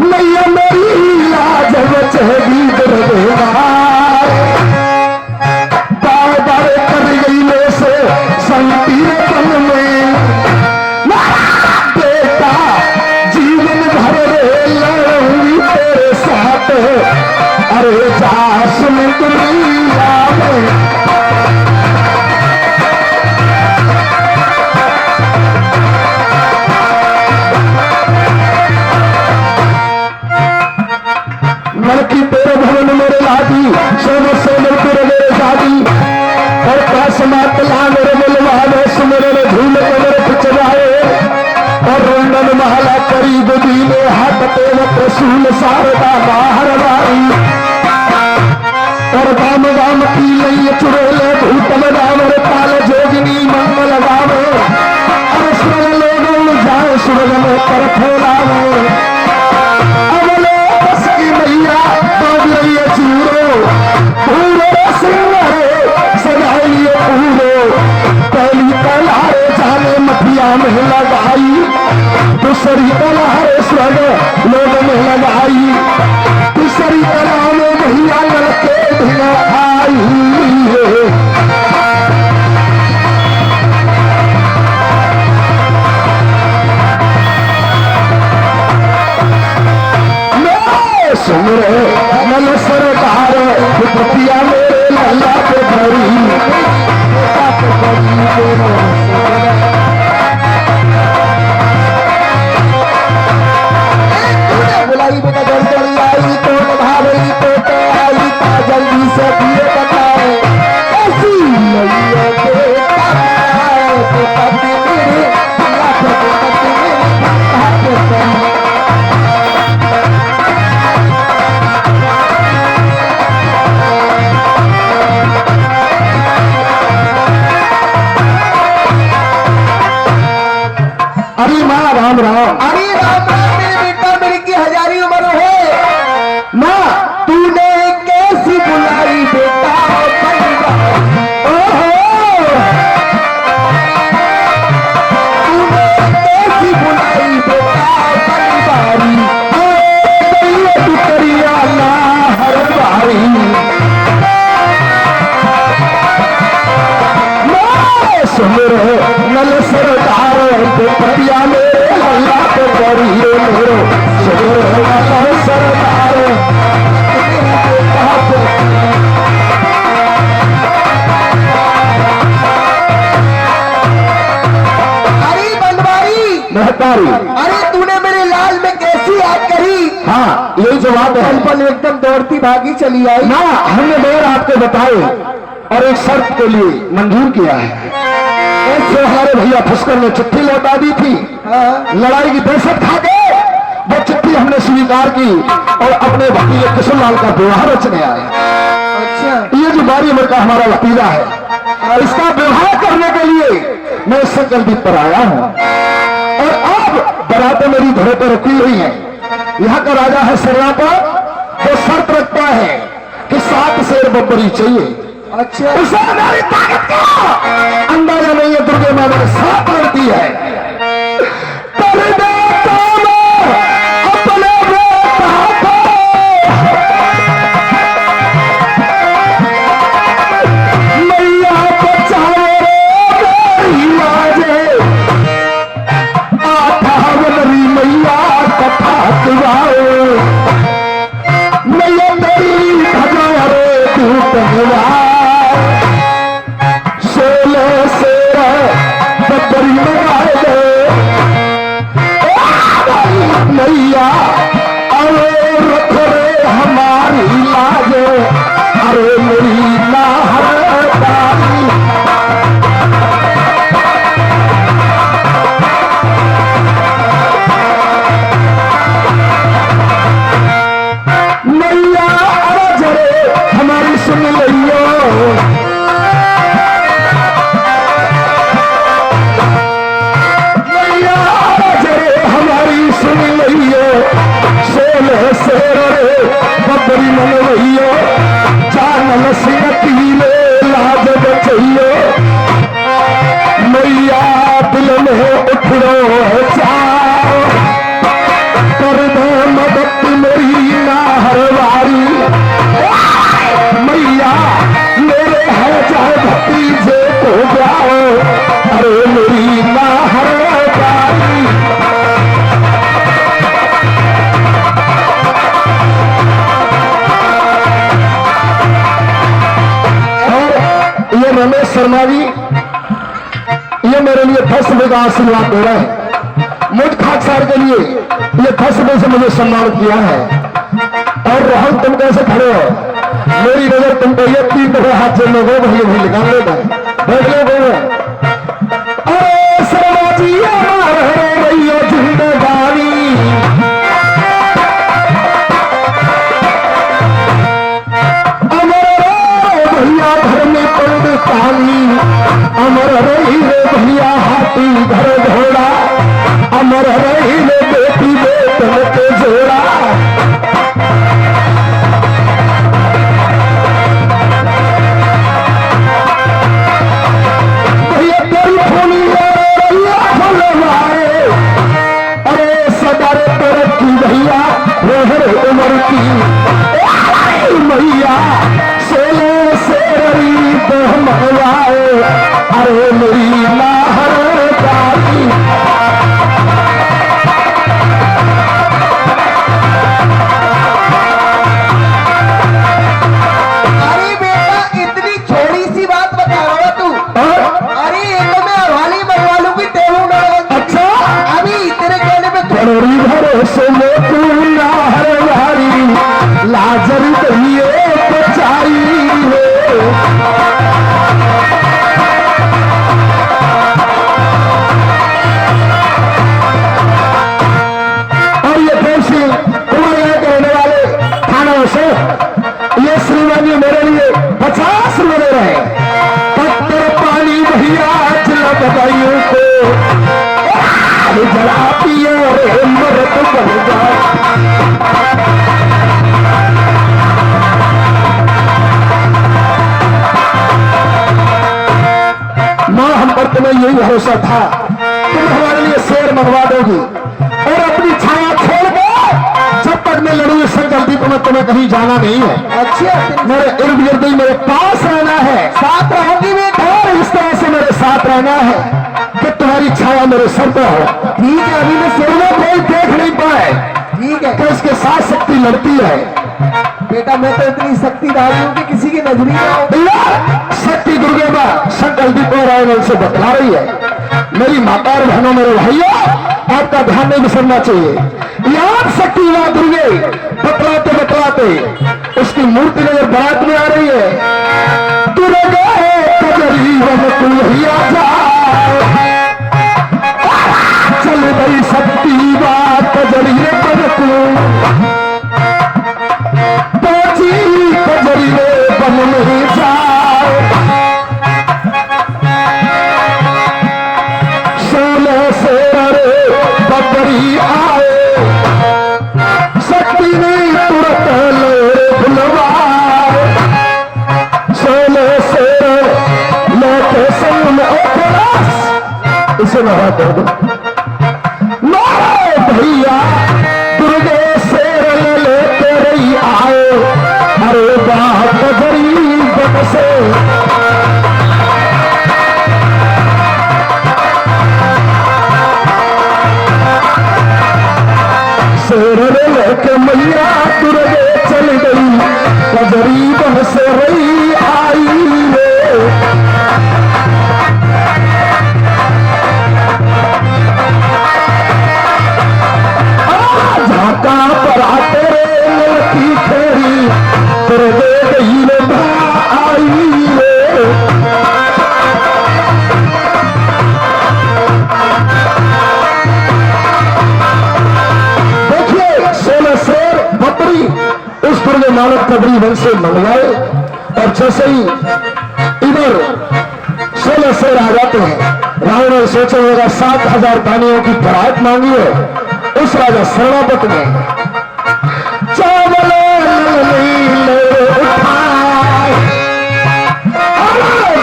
मैया मेरी लाज बचेगी दरबार बार कर गई में से संकीर्तन में बेटा जीवन भर लड़ूंगी तेरे साथ अरे जासुन दुनिया में लड़की तेरे भवन मेरे लादी सोने सोने तेरे मेरे शादी और पास मातला मेरे मिलवाने सुमेरे में झूल के मेरे पिछवाए और रोंडन महला करीब दीने हाथ तेवत रसूल शारदा बाहर बारी और गाम गाम की लई चुड़ेले भूतल राम पाल जोगिनी मंगल गावे और सुन लोगों जाए सुरग में कर फैलावे अमले बस की मैया बांध रही है चूरो पूरे सिंगरे सजाइए पूरो पहली तलहारे जाने मठिया में लगाई दूसरी तलहारे स्वर्ग लोग में लगाई तीसरी तलहार में भैया लड़के ढिला आई सुमरे नल सरकार पतिया मेरे लल्ला पे भरी बुलाई बेटा जल्दी आई तो भाई तो आई जल्दी से दिए बताए ऐसी मैया के तो पति मेरे अरे माँ राम राम अरे राम राम मेरे बेटा मेरी की हजारी उम्र है माँ तूने कैसी बुलाई बेटा ओहो तूने कैसी बुलाई बेटा परिवारी तू करिया ना हर बारी सुमर नल सरकार पतिया मेरे अल्लाह को करिए मेरो सुमर नल सरकार अरे बनवारी महतारी अरे तूने मेरे लाल में कैसी याद करी हाँ यही जवाब है पल एकदम दौड़ती भागी चली आई ना हमने देर आपको बताए और एक शर्त के लिए मंजूर किया है ऐसे हमारे भैया फुस्कर ने चिट्ठी लौटा दी थी लड़ाई की दहशत खा गए वो चिट्ठी हमने स्वीकार की और अपने वकील किशनलाल का विवाह रचने आए अच्छा ये जो 12 उम्र का हमारा भतीजा है इसका विवाह करने के लिए मैं इससे जल्दी पर आया हूँ और अब बरातें मेरी घोड़े पर रुकी हुई है यहाँ का राजा है सिरनापा वो शर्त रखता है कि 7 शेर बब्बरी चाहिए अच्छा उसे हमारी ताकत का अंदाजा नहीं है दुर्गे माँ मेरे साथ लड़ती है अपने बेटा को मैया बचाओ मेरी माजे आठावनरी मैया कथा दिवाओ मैया तेरी भजा रे दूत हुआ सोले से बकरी मंगाए दे रमेश शर्मा जी ये मेरे लिए 10 रुपए का आशीर्वाद दे रहे हैं। मुझ खाकसार के लिए ये 10 रुपए से मुझे सम्मान किया है। और रोहन तुम कैसे खड़े हो? मेरी नजर तुम पे ये 3 दफे हाथ से लोगों को भी निकाल लेता बैठ लो। अरे शर्मा जी भैया जिंदगानी भैया घर में पड़ पानी अमर रही रे भैया हाथी घर घोड़ा अमर रही रे बेटी बेटन के जोड़ा। भैया तेरी फूली फुलवाए अरे सदारे तरक्की भैया रोहर उमर की मैया सोले शेरी बहमवाए अरे मेरी नाहर दादी। अरे बेटा इतनी छोटी सी बात बता रहा है तू। अरे ये तो मैं हवाली बनवा लूंगी तेलू ना। अच्छा अभी तेरे कहने पे थोड़ी भरोसे में तू नाहर वारी लाजर कहिए बचाई है। और ये कैसी तुम्हारे यहाँ कहने वाले थानों से ये श्रीमान जी मेरे लिए 50 रुपए दे रहे हैं। पत्थर पानी भैया चला बताइयों को जरा पियो रे मरत बन जाए। माँ हम पर तुम्हें यही भरोसा था तुम हमारे लिए शेर मंगवा दोगी और अपनी छाया छोड़ दो। जब तक मैं लड़ू इस संकल्प में तुम्हें कहीं जाना नहीं है। अच्छा मेरे इर्द गिर्द ही मेरे पास रहना है। साथ रहोगी बेटा। और इस तरह से मेरे साथ रहना है कि तुम्हारी छाया मेरे सर पर हो। ठीक है अभी मैं सिर में कोई देख नहीं पाए ठीक है कि उसके साथ शक्ति लड़ती है। बेटा मैं तो इतनी शक्तिधारी हूँ कि किसी की नजरी ना हो। भैया शक्ति दुर्गे माँ संकल्प और आयन से बतला रही है। मेरी माता और बहनों मेरे भाइयों आपका ध्यान नहीं बिसरना चाहिए। यहाँ शक्ति माँ दुर्गे बतलाते बतलाते उसकी मूर्ति नजर बारात में आ रही है। दुर्गे कजरी तू भैया जा चल गई शक्ति बात कजरी पर तू पहुंची कजरी बन नहीं जाओ। सोले से अरे बकरी आए शक्ति ने तुरंत ले बुलवाए। सोले से लेके संग में इसे नहा कर दो भैया दुर्गे शेर लेके रही आए। अरे बाप गरीब से शेर लेके मैया दुर्गे चल गई गरीब से रही आई रे। झाका पर आते लड़की फेरी दुर्गे गई रे आई रे। देखिए 16 शेर बकरी उस दुर्गे मानव कबरी वंश से मंगवाए और जैसे ही इधर 16 शेर आ जाते हैं रावण ने सोचा होगा 7000 दानियों की बरात मांगी है। उस राजा शरणापत ने चावल उठाए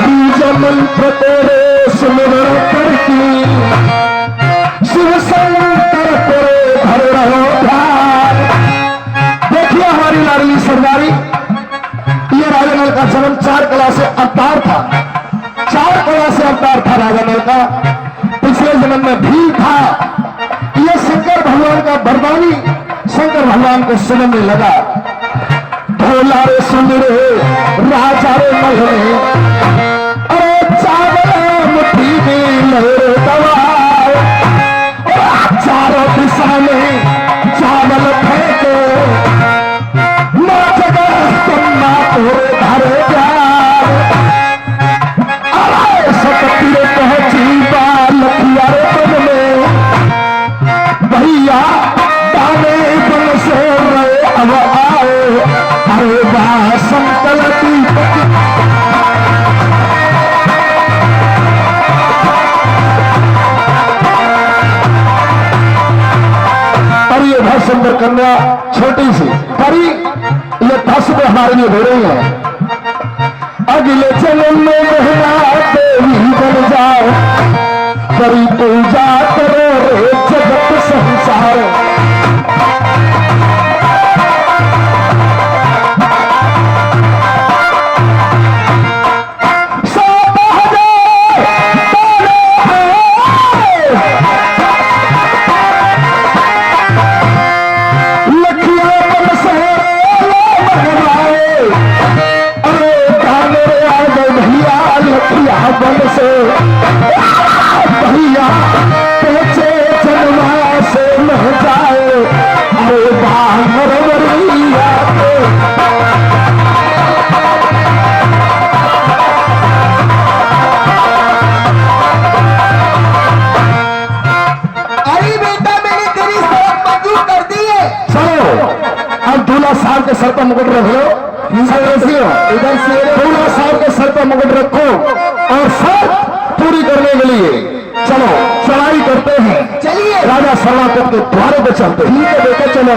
बीज मंत्र तेरे सुमिरन करती शिव शंकर तेरे घर रहो ध्यान। देखिए हमारी लाडली सरदारी ये राजा नल का जन्म 4 कला से अवतार था। 4 कला से अवतार था राजा नल का। पिछले जन्म में भी था। ये शंकर भगवान का बरदानी शंकर भगवान को सुनने लगा। भोला रे सुन रे राजा रे नल रे पर कन्या छोटी सी परी ये 10 को हमारे लिए हो रही है। अगले जन्म में महिला देवी बन जाओ, करी पूजा करो रे जगत संसार। बल से भैया पहुंचे जन्मा से मह जाए, अरे बाहर वरिया के अरे बेटा मैंने तेरी शर्त मंजूर कर दी है। चलो अब दूल्हा साहब के सर पर मुकुट रख लो, इधर से दूल्हा साहब के सर पर मुकुट रखो और शर्त पूरी करने के लिए चलो चढ़ाई करते हैं। चलिए राजा सर्वापत के द्वारों पे चलते हैं। ठीक है बेटा चलो।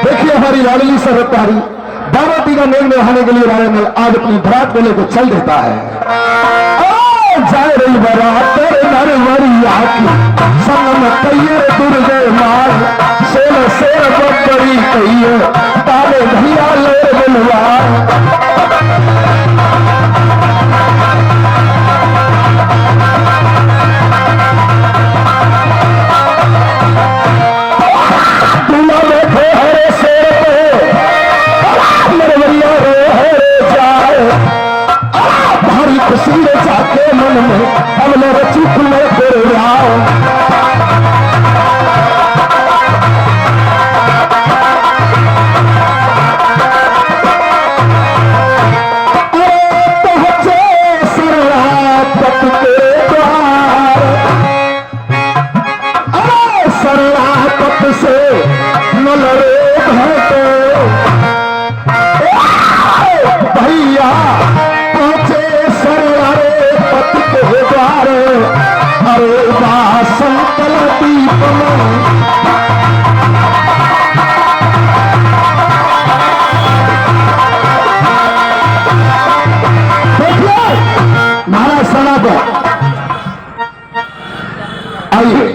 देखिए हमारी लाडली सरदारी बाराती का नेम निभाने के लिए राजा नल आज अपनी बरात को लेकर चल देता है। जाए रही बरात नरवरिया की संगम कहिए दुर्गे मार, सोल शेर बड़ी कहिए ताले भैया ले बलवार। खुशी जाके मन में हमने रची खुले तेरे आओ। पहुंचे सरलापत के द्वार, सरलापत से नलरे घटे भैया अरे वाह संकल दीप में देखिए महाराज सनातन आइए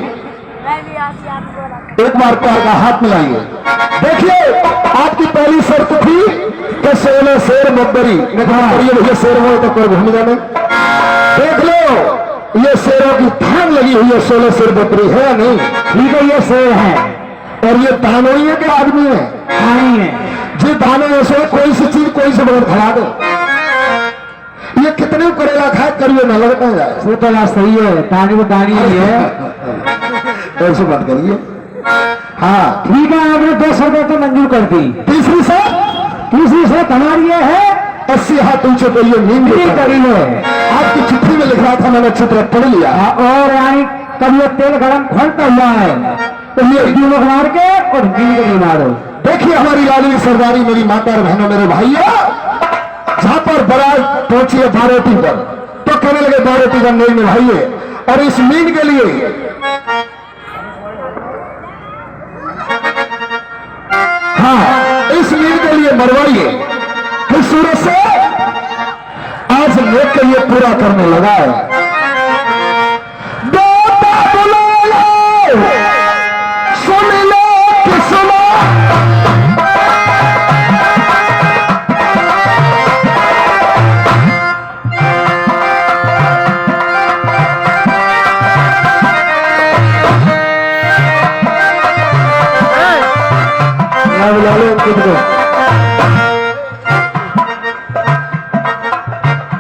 एक बार प्यार का हाथ मिलाइए। देखिए आपकी पहली शर्त थी कि सोलह शेर मकबरी भैया शेर हो तो कोई भूमि जाने देख लो ये शेरों की थान लगी हुई है। 16 शेर बकरी है नहीं? ठीक है ये शेर है और ये दानोई है कि आदमी है? पानी है जी दानों में से कोई सी चीज कोई से बगैर खड़ा दो। ये कितने करेला खाए करिए ना लगता जाए। वो तो बात सही है, दानी वो दानी ही है। ऐसे बात करिए। हाँ ठीक है आपने 2 शर्तें तो मंजूर कर दी। तीसरी शर्त हमारी ये है 80 हाथ ऊंचे को ये नींद करी है। आपकी चिट्ठी में लिख रहा था मैंने अच्छी तरह पढ़ लिया। और यानी कभी ये तेल गरम खोलता हुआ है तो ये ड्यूब मार के और नींद नहीं मारो। देखिए हमारी लाडली सरदारी मेरी माता और बहनों मेरे भाइयों जहां पर बारात पहुंची है बाराती पर तो कहने लगे बाराती का नेम निभाइए और इस मीन के लिए हाँ इस मीन के लिए मरवाइए। फिर सूरज से आज नेक के लिए पूरा करने लगा है। सुन लो कि सुनो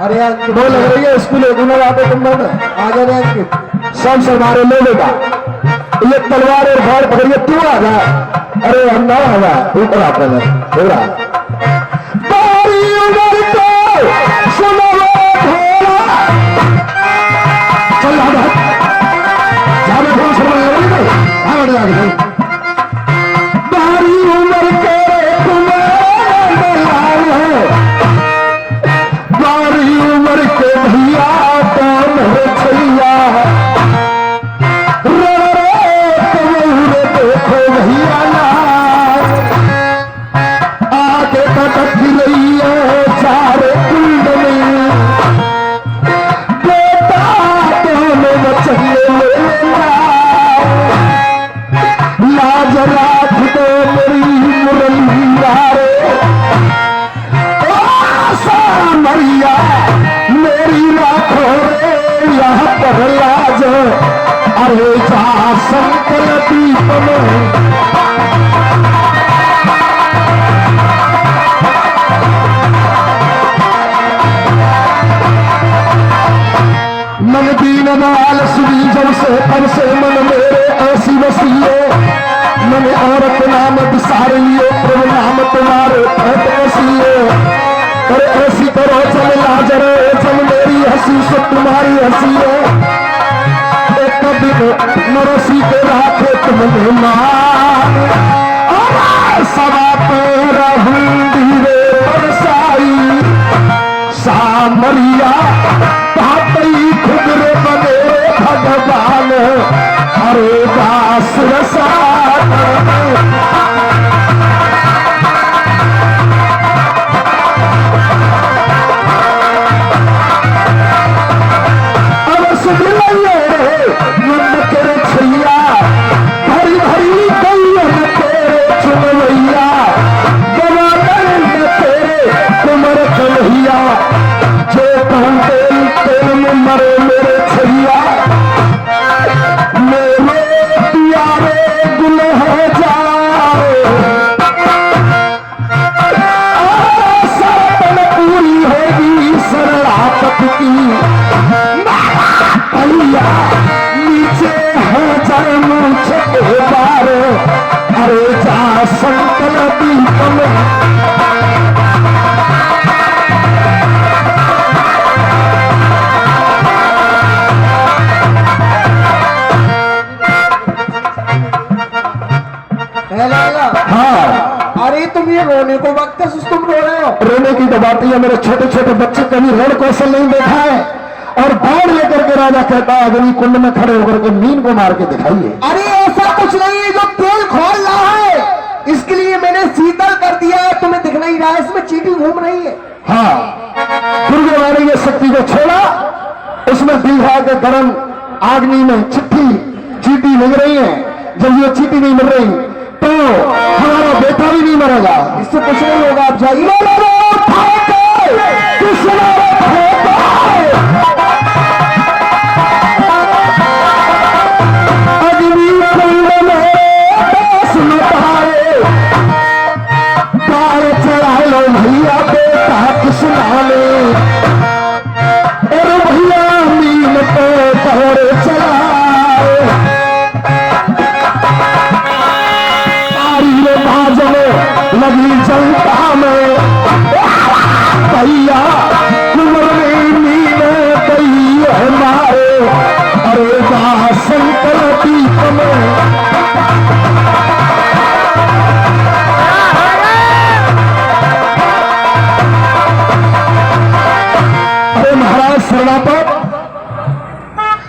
अरे यार वो लग रही है स्कूल आते तुम लोग आ जा रहे हैं सब हमारे लोगों का ये तलवार और भाड़ पकड़िए तू आ जा। अरे हम ना आवा ऊपर आता है थोड़ा बारी उधर तो सुनो थोड़ा चल आ जा फोन सुन रहे हाँ बढ़ जाएगा बारी उमर के बारी उमर के भैया कौन है छैया देखो भैया ना संकल दीप में मन दीन बाल सुनी जब से तब से मन मेरे ऐसी वसीए मन औरत नाम विसार लियो प्रभु नाम तुम्हारे पेट वसीए और ऐसी करो चल लाजर चल मेरी हंसी से तुम्हारी हंसी है एक दिन नरसी के राखे तुमने मान सवा तेरा हुंदी बरसाई सामरिया पापई खुदरे बने भगवान हरे दास रसात अब सुन लिये मन तेरे छैया भरी भरी कैयन तेरे चुनवैया गवादन तेरे कुमर कन्हैया जो कहूँ तेल में मरे मेरे छैया मेरे प्यारे गुलह जाए सरपन पूरी होगी शरणापत की भैया नीचे है जन्म छठे बार अरे जा संकल दीप में हाँ अरे तुम ये रोने को वक्त है, तुम रो रहे हो। रोने की तो बात है मेरे छोटे छोटे बच्चे कभी रण कौशल नहीं देखा है और बाढ़ लेकर के राजा कहता है अग्नि कुंड में खड़े होकर के मीन को मार के दिखाइए। अरे ऐसा कुछ नहीं है, जो तेल खोल रहा है इसके लिए मैंने शीतल कर दिया है, तुम्हें दिख नहीं रहा है, इसमें चीटी घूम रही है। हाँ दुर्गे वाणी ने शक्ति को छोड़ा, उसमें दिखा के गर्म आग्नि में चीटी मिल रही है। जब ये चीटी नहीं मिल रही तो हमारा बेटा भी नहीं मरेगा, इससे कुछ नहीं होगा। आप जाइए। अग्नि कुंड में दास न पाए पार चढ़ा लो भैया बेटा कृष्णा ने और भैया मीन पे दौड़े चलाए तारी बाजने लगी जनता में भैया कुंवर में मीन गई है मारे अरे जा संकल दीप में अरे महाराज शरणापत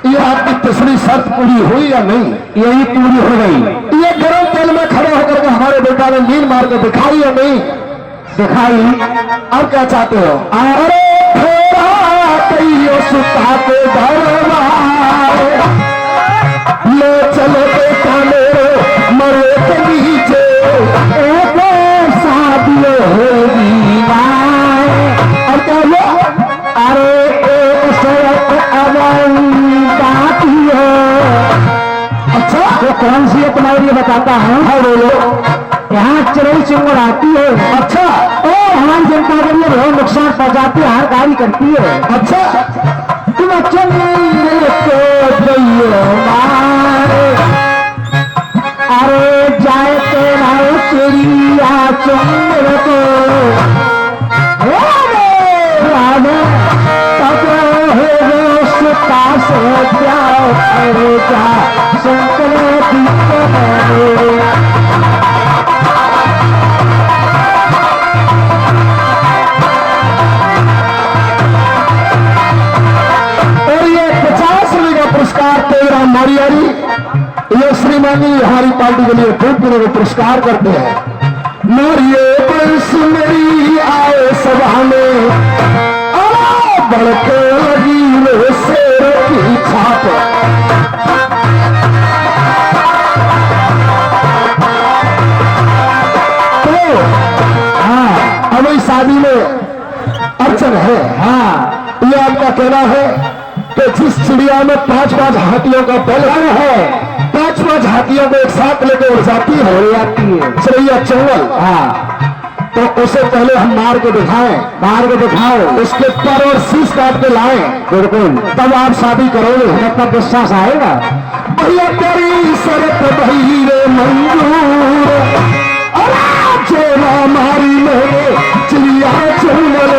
ये आपकी तीसरी शर्त पूरी हुई या नहीं? यही पूरी हो गई। ये गर्म तेल में खड़े होकर के हमारे बेटा ने मीन मार के दिखाई या नहीं दिखाई? अब क्या चाहते हो? अरे थोड़ा कहियो सुता के दरबार ले चलो बेटा मेरे मरे के नीचे एक शादी होगी और क्या हुआ? अरे एक सड़क अवंती है। अच्छा तो कौन सी है तुम्हारे लिए बताता हूँ। हाँ बोलो। यहाँ चरई चिंगड़ आती है। अच्छा और हमारी जनता के लिए बहुत नुकसान पहुँचाती है, हर गाड़ी करती है। अच्छा तुम अच्छा अरे जाए तेरा चिड़िया चंद्र को अरे जा शंकर और ये 50 रुपये का पुरस्कार तेरा मारियारी ये श्रीमानी हमारी पार्टी के लिए खूब को पुरस्कार करते हैं। मारिये बंस मेरी आए सभा में बढ़के लगी वो शेर की छाप तो हाँ अब इस शादी में अड़चन है। हाँ ये आपका कहना है कि जिस चिड़िया में 5-5 हाथियों का बल है 5 पांच हाथियों को एक साथ लेकर उड़ जाती है, हो जाती है। चिड़ैया चंगल, हाँ, तो उसे पहले हम मार के दिखाएं, मार के दिखाओ, उसके पर और शीश काट के लाएं, बिल्कुल, तब आप शादी करोगे। हमें तब विश्वास आएगा। भैया तेरी शरत भई रे मंजूर, जो ना मारी मैंने चिड़िया चंगल,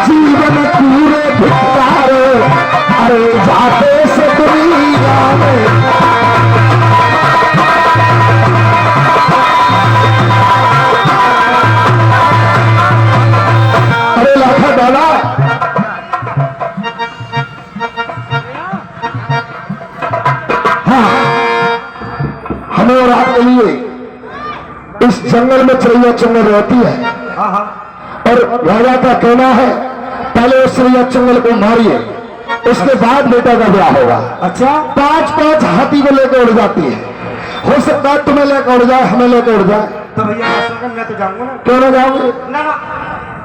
जीवन पूरे भिकार, अरे जाते से दुनिया में। अरे लाखा दादा, हाँ, हमें और आपके लिए इस जंगल में चिड़िया चंगल रहती है, हाँ हाँ और राजा का कहना है पहले उस चिड़िया चंगल को मारिए, उसके बाद बेटा का ब्याह होगा। अच्छा, पांच पांच हाथी को लेकर उड़ जाती है, हो सकता है तुम्हें लेकर उड़ जाए, हमें लेकर उड़ जाए। तो भैया मैं तो जाऊंगा ना। क्यों ना जाओगे? ना ना,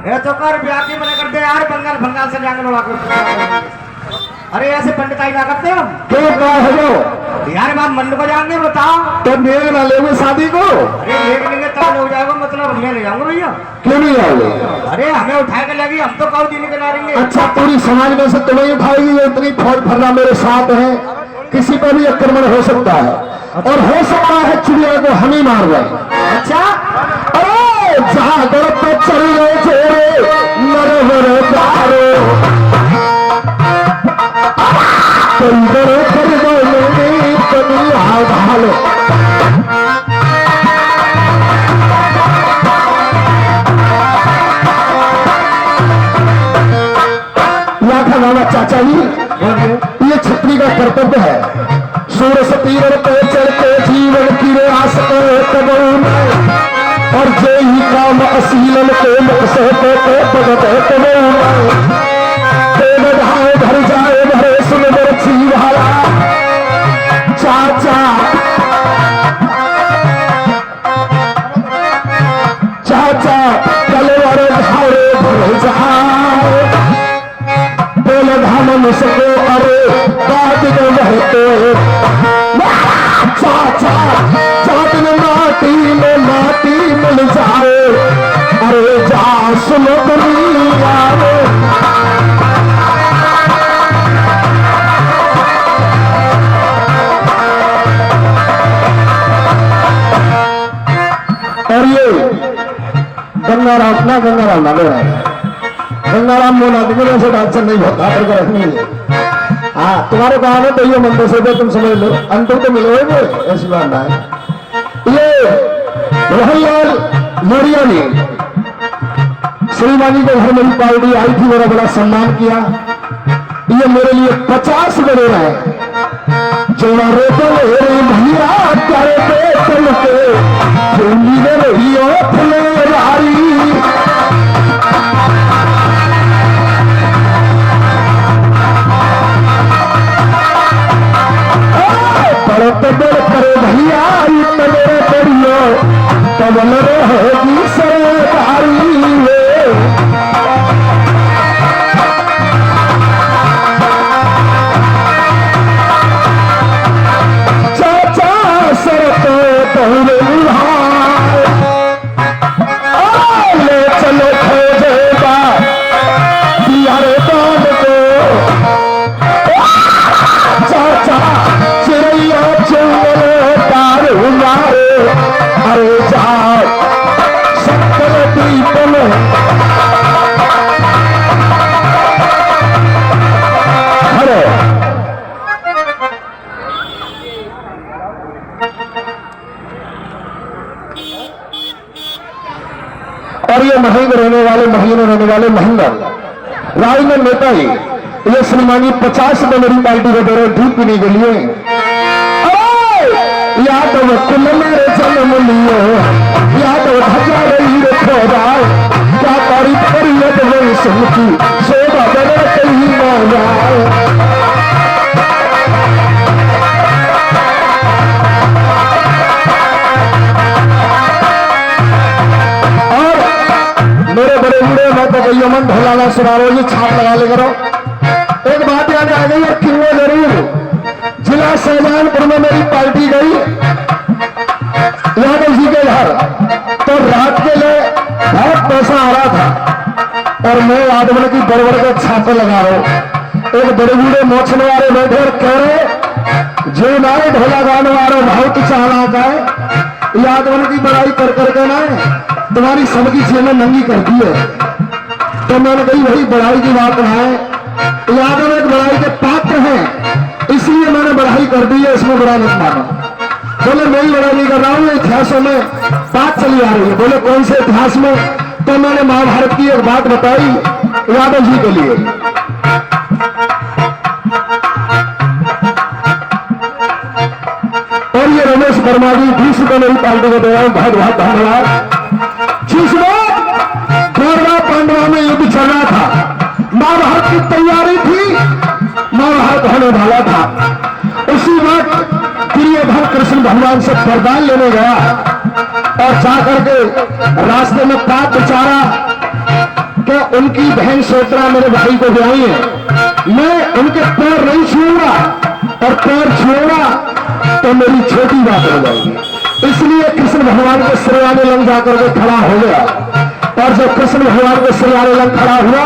ये तो कर ब्याह की मना कर दे यार, बंगाल बंगाल से जाकर उड़ा कर। अरे ऐसे पंडिताई ना करते हो क्यों कहा है जो? यार, बाप मंड को जाएंगे बताओ। तो मेरे ना लेंगे शादी को? अरे लेट लेंगे तब हो जाएगा, मतलब मैं नहीं जाऊंगा भैया। क्यों नहीं आओगे? अरे हमें उठा के लगी, हम तो कौ दिन के नारेंगे। अच्छा, पूरी समाज में से तुम्हें उठाएगी, इतनी फौज फर्रा मेरे साथ है, किसी पर भी आक्रमण हो सकता है, और हो सकता है चिड़िया को हम ही मार गए। अच्छा, अरे जागर पे चल गए थे नरवर दारो, बड़े कर गए कभी ढालो। लाखा नामा चाचा जी, ये छतरी का कर्तव्य है, सूर्य से तीर पे चढ़ते जीवन की आस करे कबू में, और जे ही काम असीलन के मुख से तो भगत कबू में, ढाए भर जाए भरे सुन छी भाला चाचा, चाचा तलवार घाड़े भर जाए, बोल धामन सको अरे बात जो बहते, चाचा चाटन माटी में माटी मिल जाए, अरे जा सुनो दुनिया में। और ये गंगाराम ना, गंगाराम ना ले रहा है, गंगाराम बोला तुम्हें से डांसर नहीं होता कर रखेंगे। हाँ, तुम्हारे गाँव में तो ये मंदिर से तुम समझ लो, अंतर तो मिलोगे, ऐसी बात ना है। ये मोहनलाल मोरिया ने श्रीवानी के घर मेरी पार्टी आई थी, मेरा बड़ा सम्मान किया, ये मेरे लिए 50 बने रहे, जोड़ा रोते भैया करे चल के झूली में रही फुले रारी, बड़े करे भैया मेरे करियो तब रहेगी सरदारी। चाचा सर तो पहले ले चलो खोजेगा यारे बाल को, चाचा चिड़ैया चुंगल तार मारे, अरे जाओ शक्कर दीप में, अरे और ये महंग रहने वाले महीने रहने वाले महिंदर राय में नेता ही ये श्रीमानी 50 मेरी पार्टी को दे रहे दूध पीने के लिए। यादव कुल मेरे जन्म लियो, यादव धजा रही रखो जाए, क्या तारीफ करिए तो मेरी सुनती शोभा बने कहीं न जाए। और मेरे बड़े बूढ़े मैं तो भैया मन ढोलाना सुनारो, ये छाप लगा ले करो। एक बात याद आ गई और क्यों जरूर, जिला शाहजहानपुर में मेरी पार्टी गई यादव जी के घर, तो रात के लिए बहुत पैसा आ रहा था और मैं यादव की बड़बड़ के छापे लगा रहा हूं। एक बड़े बूढ़े मोछने वाले बैठे और कह रहे जो नारे ढोला गाने वाले बहुत चालाक है, यादव की बड़ाई कर करके ना तुम्हारी सबकी जेबें नंगी कर दी है। तो मैंने कही भाई बड़ाई की बात है, यादव एक बड़ाई के पात्र हैं इसलिए मैंने बड़ाई कर दी है, इसमें बुरा मत मानो। बोले मैं ही बड़ाई नहीं कर रहा हूं, इतिहासों में बात चली आ रही है। बोले कौन से इतिहास में? तो मैंने महाभारत की एक बात बताई यादव जी के लिए। और ये रमेश वर्मा जी 20 रुपये मेरी पार्टी को दे रहा हूं, बहुत बहुत धन्यवाद। जिसमें कौरवा पांडवा में युद्ध चल रहा था, महाभारत की तैयारी थी, महाभारत होने वाला था। उसी वक्त दुर्योधन कृष्ण भगवान से वरदान लेने गया और जाकर के रास्ते में बात विचारा कि उनकी बहन सोत्रा मेरे भाई को ब्याही है, मैं उनके पैर नहीं छूऊंगा और पैर छूऊंगा तो मेरी छोटी बात हो जाएगी। इसलिए कृष्ण भगवान के श्रेयाने लंग जाकर के खड़ा हो गया और जब कृष्ण भगवान के श्रेयाने लंग खड़ा हुआ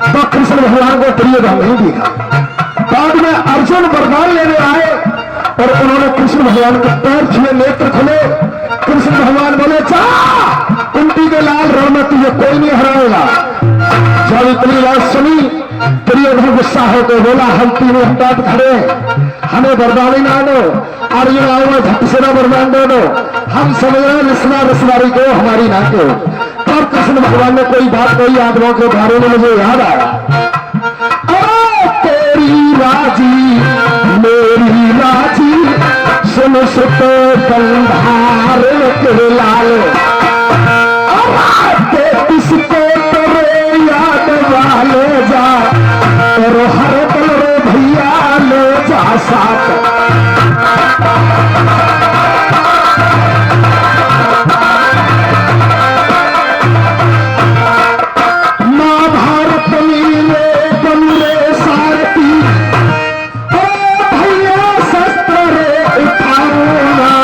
तो कृष्ण भगवान को दुर्योधन नहीं दिखा। बाद में अर्जुन वरदान लेने आए और उन्होंने कृष्ण भगवान के पैर छुए, नेत्र खुले। कृष्ण भगवान बोले जा कुंती के लाल रण में तुझे कोई नहीं हराएगा। जब इतनी बात सुनी दुर्योधन गुस्सा होकर बोला हम तीनों हटात खड़े, हमें वरदान ही ना दो। अर्जुन आओ झट से ना वरदान दे दो, हम समझ रहे रिश्ता रिश्तेदारी को हमारी ना को। तब कृष्ण भगवान ने कोई बात कही यादवों के बारे में मुझे याद आया। तेरी राजी मेरी राजी सुन सुत बंधार के लाल, किसको तेरे याद वाले जा और हर पल रे भैया ले जा साथ। महाभारत नीले बंदे सारथी भैया शस्त्र रे उठाऊंगा,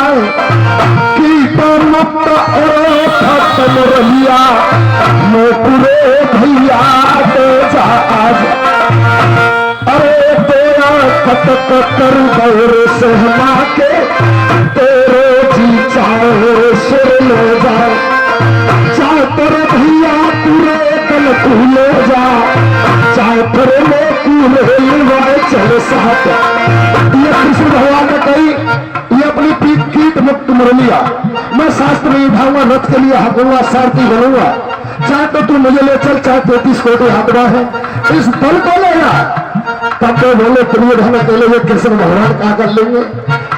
कीट मुक्त और खत्म रहिया मैं पूरे भैया दे जा आज। अरे तेरा खत कर दौर सहमा के तेरे जी चाहे सुर ले जाए, चाहे तेरे भैया पूरे कल ले जा, चाहे तेरे में पूरे चले साथ। ये कृष्ण भगवान ने कही ये अपनी पीठ कीट मुक्त मुरलिया, मैं शास्त्र नहीं उठाऊंगा, रथ के लिए हाकूंगा, सारथी बनूंगा, चाहे तो तू मुझे ले चल, चाहे 33 कोटि हाथवा है इस बल को लेगा। तब तो बोले दुर्योधन अकेले ये कृष्ण भगवान क्या कर लेंगे,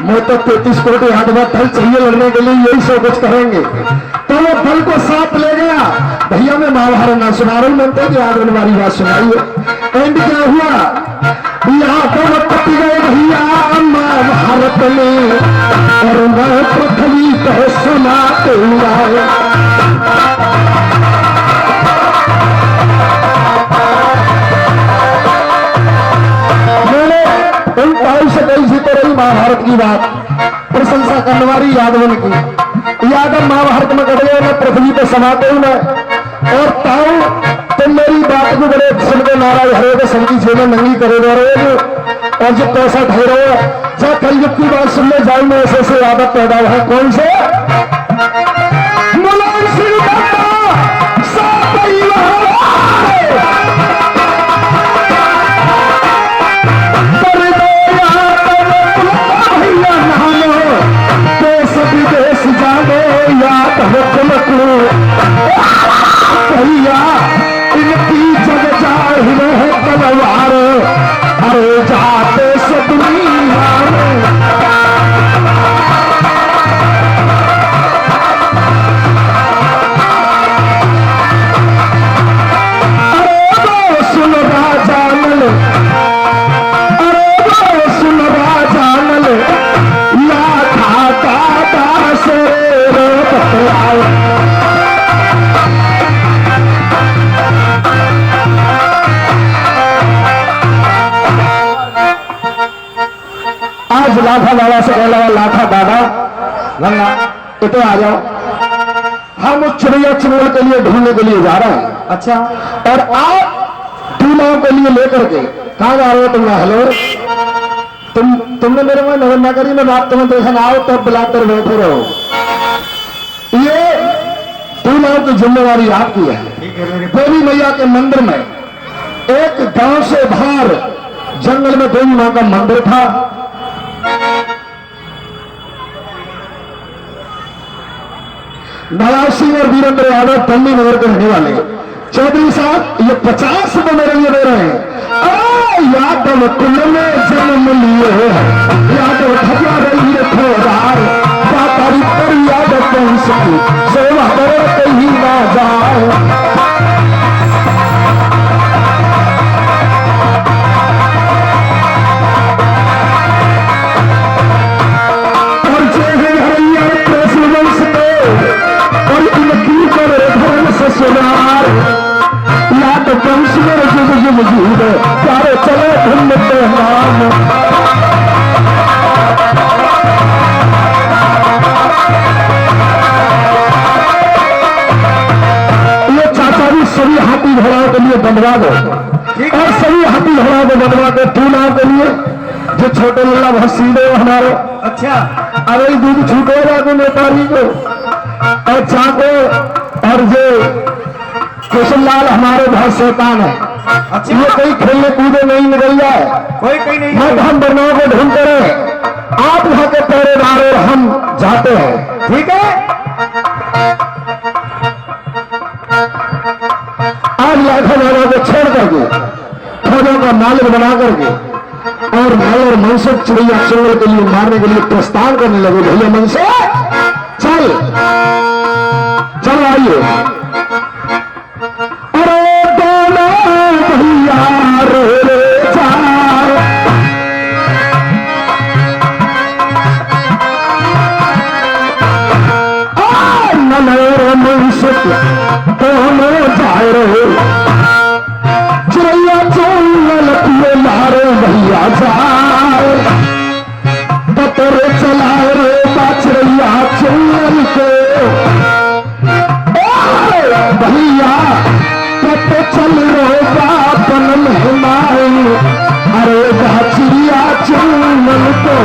मैं तो 33 कोटि हाथवा दल चाहिए लड़ने के लिए, यही सब कुछ करेंगे। तो वो बल को साथ ले गया। भैया मैं महाभारत ना सुना रही, मनते कि आज हमारी बात सुनाइए। एंड क्या हुआ, यहाँ तो पति गए भैया महाभारत में और मैं पृथ्वी कह सुनाते हुआ। उन भाई से कही जीते रही महाभारत की बात, प्रशंसा करने वाली यादवन की। यादव महाभारत में कट गए, मैं पृथ्वी पे समाते हूं मैं और ताऊ तुम मेरी बात को बड़े सुन के नाराज हरे को संगी छे में नंगी करे दे रहे और जो पैसा ठहरे हो जब कलयुग की बात सुनने जाऊं मैं ऐसे आदत पैदा हुआ। कौन से मुलायम सिंह भैया इनकी जग जाहिर है तलवार, अरे जाते से दुनिया में अरे वो सुन राजा नल, अरे वो सुन राजा नल या खाता से रे बतलाओ। लाठा बाबा से कह लगा लाठा बाबा गंगा इतो आ जाओ, हम उस चिड़िया चुनौल के लिए ढूंढने के लिए जा रहे हैं। अच्छा और आप दूल्हों के लिए लेकर के कहाँ जा रहे हो तुम? हेलो, तुमने मेरे में नजर ना करी, मैं बात तुम्हें देखना आओ तब बुलाकर बैठे रहो। ये दूल्हों की जिम्मेवारी आपकी है। ठीक है मेरे देवी मैया के मंदिर में एक गांव से बाहर जंगल में देवी मां का मंदिर था। नवाज सिंह और वीरेंद्र यादव पल्ली नगर के रहने वाले। चौधरी साहब ये 50 रुपए मेरे लिए दे रहे हैं। यादव कुल में जन्म लिए यादव ठगिया रही ठोदार तारी पर यादव कौन सी सेवा करे कहीं ना जाए। और जय हरिया कृष्ण वंश के और इनकी कर धर्म ससुराल याद वंश में जुग जुग जीव प्यारे चले धन के नाम। ये चाचा जी सभी हाथी घोड़ाओं के लिए बनवा दो और सभी हाथी घोड़ाओं को बनवा दो दूल्हा के लिए। जो छोटे लल्ला बहुत सीधे हमारे। अच्छा अरे दूध छूटेगा तो नेपाली को और चाको और जो कृष्णलाल हमारे बहुत शैतान है। अच्छा ये कोई खेलने कूदे नहीं निकल जाए। कोई कहीं नहीं मत हम बरनाओं को ढूंढते रहे, आप वहां के पहरेदार और हम जाते हैं। ठीक है आज लाखों बाबा को छोड़ करके फौजों का मालिक बना करके और भाई और मनसुख चिड़िया चुनौल के लिए मारने के लिए प्रस्ताव करने लगे। भैया मनसुख चल चल आइए। अरे दोनों भैया रे चार ननर मनसुख दोनों जाए रहे चिड़ैया चुनौल पिए मारे भैया जाए पतर चलाए रे बाचरैया चुनौल के भैया कत चल रो बापन मेहमान अरे बाचरिया चुनौल को।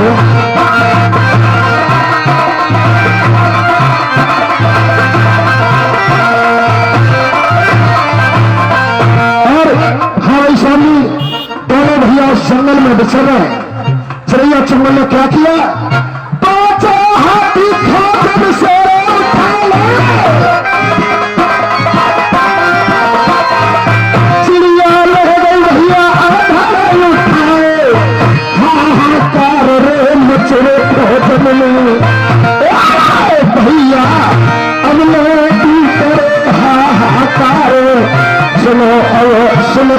हमारे स्वामी दोनों भैया उस जंगल में बिछड़ रहे हैं। चिड़ैया चुनौल ने क्या किया? पांचों हाथी खाकर से उठा ले। चिड़िया ले गई भैया आधार उठाए हाहाकार रे मचरे भोजन में भैया अब लोटी करे हाहाकार सुनो सुनो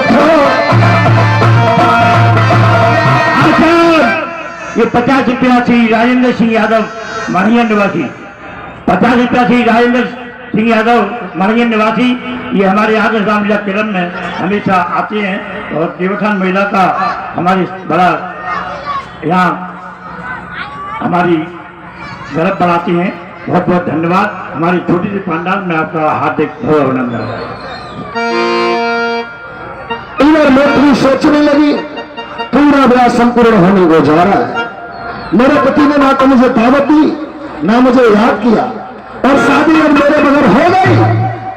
ये 50 रुपया श्री राजेंद्र सिंह यादव मणिया निवासी 50 रुपया श्री राजेंद्र सिंह यादव मणिया निवासी। ये हमारे आदर्श रामलीला किरण में हमेशा आते हैं और देवठान महिला का हमारी बड़ा यहाँ हमारी गौरव बढ़ाती हैं। बहुत बहुत धन्यवाद। हमारी छोटी सी पंडाल में आपका हार्दिक अभिनंदन। इधर मैत्री सोचने लगी पूरा ब्याह संपूर्ण होने को जा रहा है। मेरे पति ने ना तो मुझे दावत दी ना मुझे याद किया और शादी अगर मेरे बगैर हो गई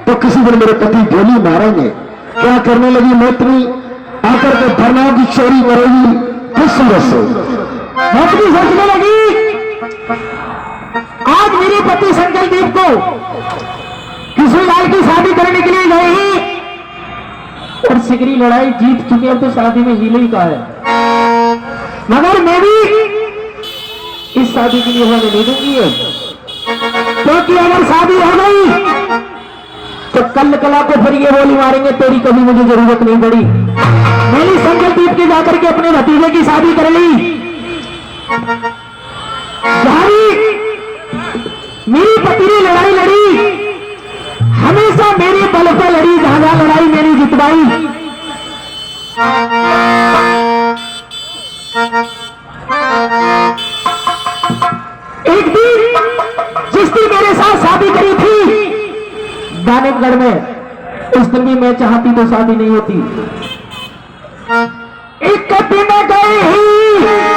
तो किसी दिन मेरे पति गोली मारेंगे। क्या करने लगी मैत्री? आकर के बरनाव की चोरी करेगी किस सूरत से? मैत्री सोचने लगी आज मेरे पति संकल्पदीप को कृष्णलाल की शादी करने के लिए गए हैं और सिगरी लड़ाई जीत चुके हैं तो शादी में हीले ही का है, मगर मैं भी इस शादी के लिए होने नहीं दूंगी। क्योंकि अगर शादी हो गई तो कल कला को फिर ये बोली मारेंगे तेरी कभी मुझे जरूरत नहीं पड़ी। मैंने संकल्पदीप के जाकर के अपने भतीजे की शादी कर ली। मेरी पति ने लड़ाई लड़ी, हमेशा मेरे बल पर लड़ी, जहां लड़ाई मेरी जितवाई। मानिकगढ़ में उस दिन भी मैं चाहती तो शादी नहीं होती। एक दिन गई